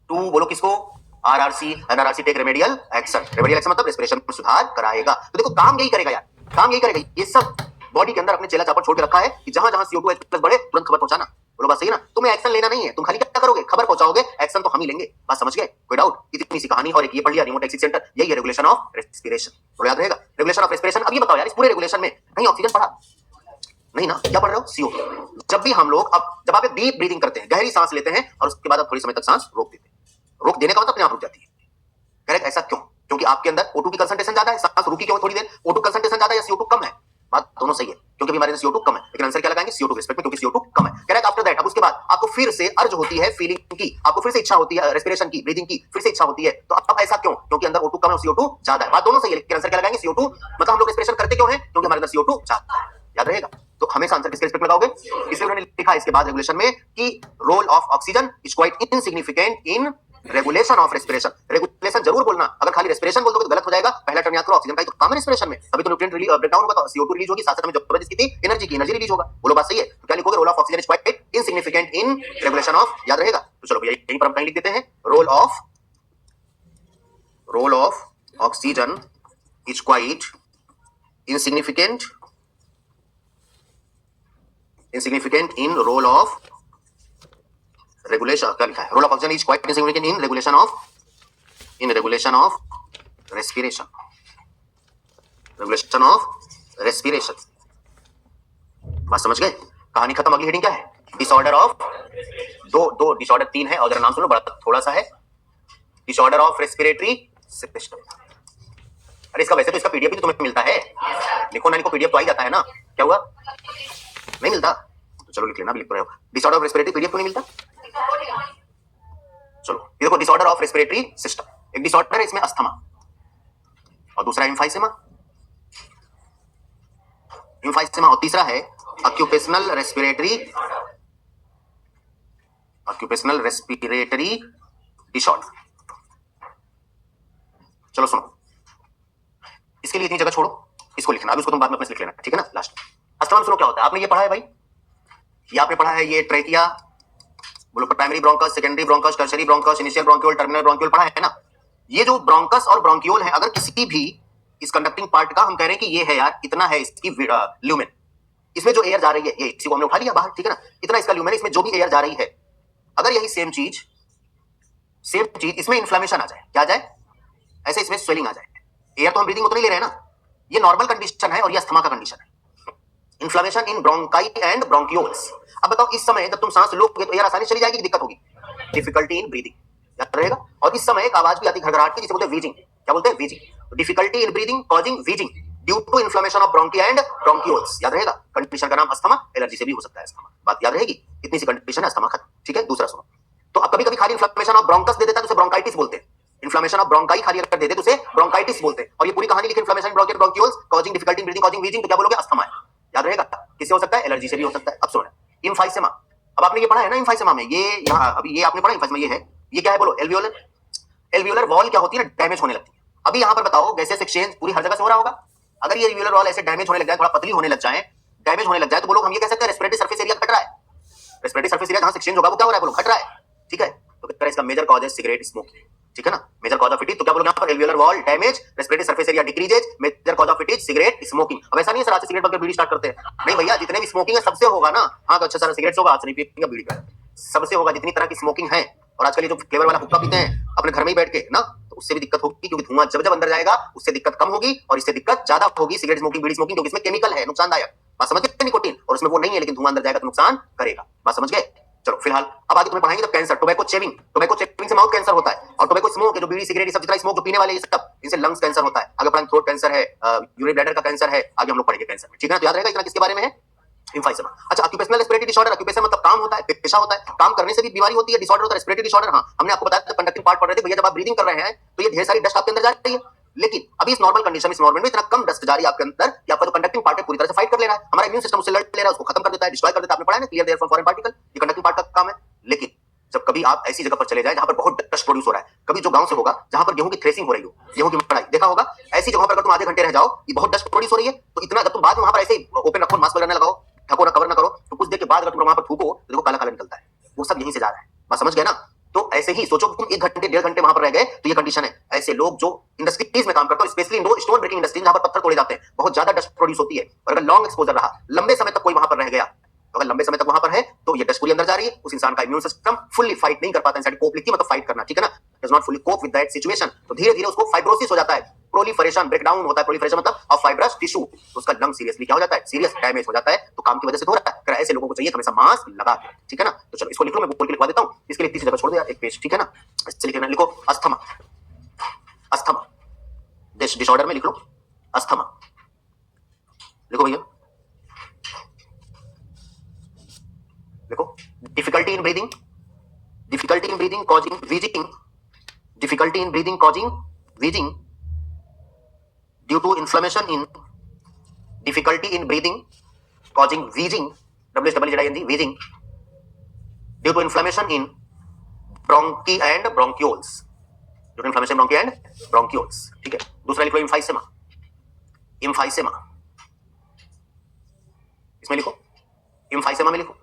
टू, बोलो किसको? RRC। And RRC take remedial action. Remedial action मतलब रेस्पिरेशन में सुधार कराएगा। तो देखो काम यही करेगा यार, काम यही करेगा। ये सब बॉडी के अंदर अपने चेला चापड़ छोड़ के रखा है कि जहां जहां CO2 H+ बढ़े तुरंत खबर पहुंचाना। बोलो बात सही है ना। तुम्हें एक्शन लेना नहीं है, तुम खाली क्या करोगे, खबर पहुंचाओगे, एक्शन तो हम ही लेंगे। बात समझ गए, कोई डाउट? इतनी सी कहानी। और एक ये पढ़ लिया रिमोट एक्सिस सेंटर, यही है रेगुलेशन ऑफ रेस्पिरेशन। तो याद रहेगा रेगुलेशन ऑफ रेस्पिरेशन। अब ये बताओ यार, इस पूरे रेगुलेशन में कहीं ऑक्सीजन पढ़ा नहीं ना? क्या पढ़ रहे हो? CO2। जब भी हम लोग जब आप डीप ब्रीदिंग करते हैं, गहरी सांस लेते हैं और उसके बाद आप थोड़ी समय तक सांस रोक देते हैं। रोक देने का मतलब अपने आप रुक जाती है। करेक्ट? ऐसा क्यों? क्योंकि आपके अंदर O2 की कंसंट्रेशन ज्यादा है। सांस रुकी क्यों थोड़ी देर? O2 कंसंट्रेशन ज्यादा है या CO2 कम है? बात दोनों सही है, क्योंकि हमारे अंदर CO2 कम है। लेकिन आंसर क्या लगाएंगे? CO2 के रिस्पेक्ट में, क्योंकि CO2 कम है। करेक्ट? आफ्टर दैट, अब उसके बाद आपको फिर से अर्ज होती है फीलिंग की, आपको फिर से इच्छा होती है रेस्पिरेशन की, ब्रीदिंग की, फिर से इच्छा होती है। तो अब ऐसा क्यों? क्योंकि अंदर O2 कम है और CO2 ज्यादा है। बात दोनों सही है, लेकिन आंसर क्या लगाएंगे? CO2। मतलब हम लोग रेस्पिरेशन करते क्यों हैं? क्योंकि हमारे अंदर CO2 ज्यादा है। याद रहेगा। तो हमेशा आंसर किसके रिस्पेक्ट में लगाओगे? इसलिए उन्होंने लिखा इसके बाद रेगुलेशन में कि role of oxygen is quite insignificant in regulation of respiration. Regulation जरूर बोलना, अगर खाली रेस्पिरेशन बोल दोगे तो गलत हो जाएगा। पहला टर्म याद करो, ऑक्सीजन का ही तो काम है रेस्पिरेशन में, तभी तो न्यूट्रिएंट ब्रेकडाउन होगा, तो CO2 रिलीज होगी, साथ साथ में जो जरूरत इसकी थी एनर्जी की, एनर्जी रिलीज होगा। बोलो बात सही है। तो क्या लिखोगे? Role of oxygen is quite insignificant in regulation of. याद रहेगा। तो चलो भैया यहीं पर हम कहीं लिख देते हैं, role of oxygen is quite insignificant in role of regulation। क्या लिखा है? Role of oxygen is quite insignificant in regulation of respiration। Regulation of respiration. बात समझ गए? कहानी खत्म। अगली हेडिंग क्या है? Disorder of. दो डिसऑर्डर, तीन है और जरा नाम सुनो, बड़ा थोड़ा सा है। Disorder of respiratory system. अरे इसका वैसे तो इसका पीडीएफ भी तो तुम्हें मिलता है, लिखो ना, लिखो, पीडीएफ तो आ ही जाता है ना। क्या हुआ? नहीं मिलता? तो चलो लिख लेना, लिख रहे हो। डिसऑर्डर ऑफ रेस्पिरेटरी पीडीएफ क्यों नहीं मिलता? चलो ये देखो, डिसऑर्डर ऑफ रेस्पिरेटरी सिस्टम। एक डिसऑर्डर है इसमें अस्थमा, और दूसरा एम्फाइसेमा, और तीसरा है ऑक्यूपेशनल रेस्पिरेटरी डिसऑर्डर। चलो सुनो, इसके लिए इतनी जगह छोड़ो, इसको लिखना, अभी उसको तुम बाद में अपने से लिख लेना, ठीक है ना? लास्ट अस्थमा में सुनो क्या होता है। आपने ये पढ़ा है भाई, ये आपने पढ़ा है, ये ट्रेकिया, बोलो primary bronchus, secondary bronchus, tertiary bronchus, initial bronchiole, terminal bronchiole पढ़ा है ना? ये जो ब्रोंकस और ब्रोंक्यूल है, अगर किसी भी इस कंडक्टिंग पार्ट का हम कह रहे हैं कि ये है यार, इतना है इसकी ल्यूमेन, इसमें जो एयर जा रही है, ये इसी को हमने उठा लिया बाहर, ठीक है ना? इतना इसका ल्यूमेन, इसमें जो भी एयर जा रही है, अगर यही सेम चीज इसमें इन्फ्लेमेशन आ जाए, क्या आ जाए? ऐसे इसमें स्वेलिंग आ जाए। एयर तो हम ब्रीदिंग उतना ही ले रहे हैं ना, ये नॉर्मल कंडीशन है और ये अस्थमा का कंडीशन है। Inflammation in bronchi and bronchioles. अब बताओ, इस समय जब तुम सांस लोगे तो एयर आसानी चली जाएगी कि दिक्कत होगी? डिफिकल्टी इन ब्रीदिंग, याद रहेगा। और इस समय एक आवाज भी आती है घरघराहट की, जिसे बोलते हैं वीजिंग। क्या बोलते हैं? Wheezing. Difficulty in breathing causing wheezing due to inflammation of bronchi and bronchioles. याद रहेगा। कंडीशन का नाम अस्थमा, एलर्जी से भी हो सकता है अस्थमा। बात याद रहेगी। इतनी सी कंडीशन है, अस्थमा खत्म, ठीक है? दूसरा सुनो, तो अब कभी कभी खाली इन्फ्लेमेशन ऑफ ब्रोंकस दे देता है तो उसे ब्रोंकाइटिस बोलते हैं। इन्फ्लेमेशन ऑफ ब्रोंकाई खाली अगर दे दे तो उसे ब्रोंकाइटिस बोलते हैं। और ये पूरी कहानी लिखी, inflammation bronchioles causing difficulty in breathing causing wheezing, तो क्या बोलोगे? अस्थमा है। याद रहेगा। किससे हो सकता है? एलर्जी से भी हो सकता है। अब सुनो, इम्फाइसेमा। अब आपने ये पढ़ा है ना इम्फाइसेमा में, ये यहाँ अभी ये आपने पढ़ा इम्फाइसेमा, ये है, ये क्या है बोलो? एल्वियोलर वॉल क्या होती है ना, डैमेज होने लगती है। अभी यहाँ पर बताओ, गैसेस एक्सचेंज पूरी हर जगह से हो रहा होगा। अगर ये एल्वियोलर वॉल ऐसे डैमेज होने लग जाए, थोड़ा पतली होने लग जाए, डैमेज होने लग जाए, तो बोलो हम ये कह सकते हैं रेस्पिरेटरी सरफेस एरिया घट रहा है। रेस्पिरेटरी सरफेस एरिया जहां से एक्सचेंज होगा वो क्या हो रहा है? बोलो घट रहा है, ठीक है? तो इसका मेजर कॉज है सिगरेट स्मोकिंग, ठीक है ना? Major cause of it is, तो क्या बोलोगे यहाँ पर? Alveolar wall damage, respiratory surface area decreases, major cause of it is cigarette smoking. अब ऐसा नहीं है सर आज से सिगरेट बंद कर बीड़ी स्टार्ट करते हैं, नहीं भैया, जितने भी स्मोकिंग है सबसे होगा ना। हाँ तो अच्छा सर सिगरेट होगा, आज नहीं पिएगा बीड़ी का, सबसे होगा जितनी तरह की स्मोकिंग है। और आजकल ये जो फ्लेवर वाला हुक्का पीते हैं अपने घर में ही बैठ के ना, तो उससे भी दिक्कत होगी, क्योंकि धुआं जब जब अंदर जाएगा उससे दिक्कत कम होगी और इससे दिक्कत ज्यादा होगी। सिगरेट स्मोकिंग, बीड़ी स्मोकिंग, क्योंकि इसमें केमिकल है नुकसानदायक। बात समझ गए? निकोटीन, और उसमें वो नहीं है, लेकिन धुआं अंदर जाएगा तो नुकसान करेगा। बात समझ गए? चलो फिलहाल अब आगे तुम्हें पढ़ाएंगे जब कैंसर, टोबैको चेविंग से माउथ कैंसर होता है, और टोबैको स्मोक है जो बीड़ी सिगरेट सब जितना स्मोक जो पीने वाले ये सब, इनसे लंग्स कैंसर होता है। आगे पढ़ेंगे थ्रोट कैंसर है, यूरिन ब्लैडर का कैंसर है, आगे हम लोग पढ़ेंगे कैंसर में, ठीक है ना? तो याद रहेगा इतना किसके बारे में है? इम्फाइसेमा। अच्छा, ऑक्यूपेशनल रेस्पिरेटरी डिसऑर्डर, ऑक्यूपेशन मतलब काम होता है, पेशा होता है, काम करने से भी बीमारी होती है, डिसऑर्डर होता है रेस्पिरेटरी डिसऑर्डर। हाँ हमने आपको बताया था कंडक्टिंग पार्ट पढ़ रहे थे भैया, जब आप ब्रीदिंग कर रहे हैं तो ये ढेर सारी डस्ट आपके अंदर जा रही है, लेकिन अभी इस नॉर्मल कंडीशन में, इस नॉर्मल में इतना कम डस्ट जा रही है आपके अंदर कि आपका जो कंडक्टिंग पार्ट है पूरी तरह से फाइट कर ले रहा है। हमारा इम्यून सिस्टम उससे लड़ ले रहा है, उसको खत्म कर देता है, डिस्ट्रॉय कर देता है। आपने पढ़ा है ना, clear the air from foreign particle, ये कंडक्टिंग पार्ट का काम है। लेकिन जब कभी आप ऐसी जगह पर चले जाए जहां पर बहुत डस्ट प्रोड्यूस हो रहा है, कभी जो गांव से होगा जहां पर गेहूं की थ्रेसिंग हो रही हो, गेहूं की मड़ाई देखा होगा, ऐसी जगह पर अगर तुम आधे घंटे रह जाओ, ये बहुत डस्ट प्रोड्यूस हो रही है, तो इतना जब तुम बाद में वहां पर ऐसे ओपन रखो, मास्क वगैरह लगाओ, ढको ना, कवर ना करो, तो कुछ देर के बाद अगर तुम वहां पर थूको तो देखो काला काला निकलता है, वो सब यहीं से जा रहा है। बात समझ गए ना? तो ऐसे ही सोचो तुम 1 घंटे 1.5 घंटे वहां पर रह गए तो ये कंडीशन है। ऐसे लोग जो इंडस्ट्रीज में काम करते हैं, स्पेशली स्टोन ब्रेकिंग इंडस्ट्री जहां पर पत्थर तोड़े जाते हैं, बहुत ज्यादा डस्ट प्रोड्यूस होती है, और अगर लॉन्ग एक्सपोजर रहा, लंबे समय तक कोई वहां पर रह गया, तो अगर लंबे समय तक वहां पर है तो ये डस्ट पूरी अंदर जा रही है, उस इंसान का इम्यून सिस्टम फुल्ली फाइट नहीं कर पाता, इंसान कोप लिखती है मतलब फाइट करना, ठीक है ना, does not fully cope with that situation, तो धीरे धीरे उसको फाइब्रोसिस हो जाता है, प्रोलिफरेशन ब्रेकडाउन होता है, प्रोलिफरेशन मतलब ऑफ फाइब्रस टिश्यू, तो उसका लंग सीरियसली क्या हो जाता है, सीरियस डैमेज हो जाता है, तो काम की वजह से तो हो रहा है। अगर ऐसे लोगों को चाहिए हमेशा मास्क लगा के, ठीक है ना, तो चलो इसको लिख लो, मैं बोल के लिखवा देता हूं, इसके लिए तीसरी जगह छोड़ दो यार एक पेज, ठीक है ना, इससे लिखना, लिखो अस्थमा, अस्थमा डिसऑर्डर में लिख लो अस्थमा, लिखो भैया, लिखो difficulty in breathing, difficulty in breathing causing wheezing, difficulty in breathing causing wheezing due to inflammation in, difficulty in breathing causing wheezing, wheezing due to inflammation in bronchi and bronchioles, due to inflammation in bronchi and bronchioles, ठीक है। दूसरा लिख लो emphysema, emphysema, इसमें लिखो emphysema में लिखो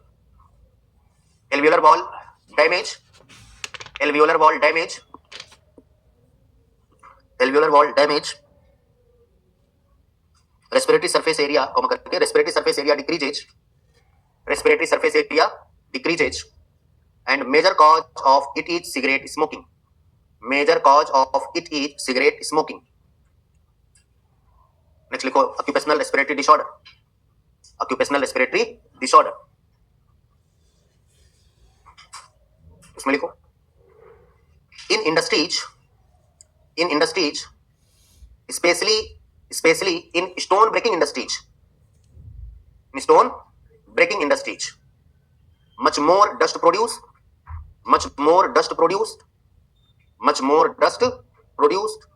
alveolar wall damage, alveolar wall damage, alveolar wall damage, respiratory surface area comma करके respiratory surface area decreases, respiratory surface area decreases and major cause of it is cigarette smoking, major cause of it is cigarette smoking। Next लिखो occupational respiratory disorder, occupational respiratory disorder, इसमें लिखो in industries, in industries especially in stone breaking industries, in stone breaking industries much more dust produced, much more dust produced, much more dust produced,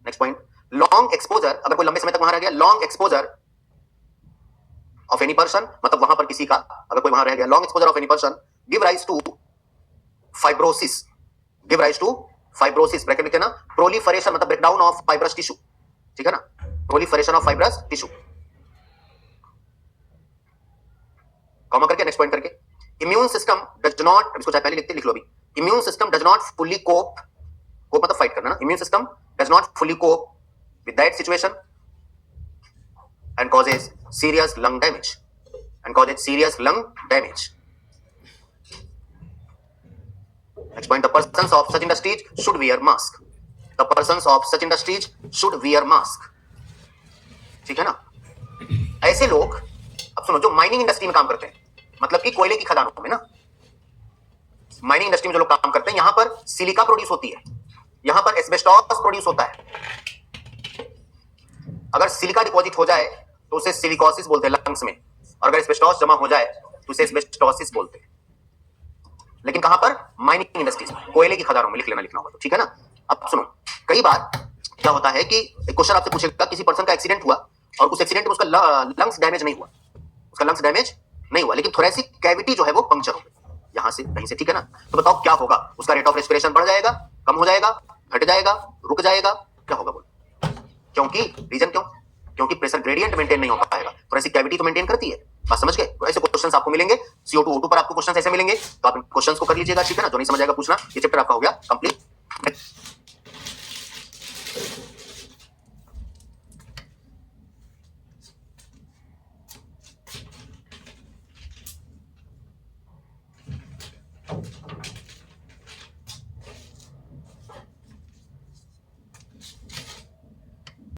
next point long exposure, अगर कोई लंबे समय तक वहां रह गया, long exposure of any person मतलब वहां पर किसी का अगर कोई वहां रह गया, long exposure of any person give rise to fibrosis, give rise to fibrosis, bracket में लिखना proliferation मतलब breakdown of fibrous tissue, ठीक है ना, proliferation of fibrous tissue, comma करके नेक्स्ट पॉइंट करके immune system does not, इसको चाहे पहले लिखते लिख लो अभी, immune system does not fully cope, cope मतलब फाइट करना ना, immune system does not fully cope with that situation and causes serious lung damage, and causes serious lung damage, next point the persons of such industries should wear mask, the persons of such industries should wear mask, ठीक है ना। ऐसे लोग अब सुनो जो mining industry में काम करते हैं, मतलब कि कोयले की खदानों में ना, माइनिंग इंडस्ट्री में जो लोग काम करते हैं, यहां पर सिलिका प्रोड्यूस होती है, यहां पर एस्बेस्टॉस प्रोड्यूस होता है, अगर सिलिका डिपॉजिट हो जाए तो उसे सिलिकोसिस बोलते हैं लंग्स में, और अगर एस्बेस्टॉस जमा हो जाए तो उसे एस्बेस्टोसिस बोलते हैं, लेकिन कहां पर, माइनिंग इंडस्ट्रीज में, कोयले की खदानों में लिख लेना, लिखना होगा तो, ठीक है ना। अब सुनो कई बार क्या होता है कि क्वेश्चन आपसे पूछेगा किसी पर्सन का एक्सीडेंट हुआ और उस एक्सीडेंट में उसका लंग्स डैमेज नहीं हुआ, उसका लंग्स डैमेज नहीं हुआ, लेकिन थोरेसिक कैविटी जो है वो पंक्चर हो गई यहां से कहीं से, ठीक है ना, तो बताओ क्या होगा, उसका रेट ऑफ रेस्पिरेशन बढ़ जाएगा, कम हो जाएगा, घट जाएगा, रुक जाएगा, क्या होगा बोलो, क्योंकि रीजन क्यों, क्योंकि प्रेशर ग्रेडियंट मेंटेन नहीं हो पाएगा, थोरेसिक कैविटी तो मेंटेन करती है, बात समझ गए। तो ऐसे क्वेश्चंस आपको मिलेंगे, CO2 O2 पर आपको क्वेश्चंस ऐसे मिलेंगे, तो आप इन क्वेश्चंस को कर लीजिएगा, ठीक है ना, जो नहीं समझ आएगा पूछना, ये चैप्टर आपका हो गया कंप्लीट।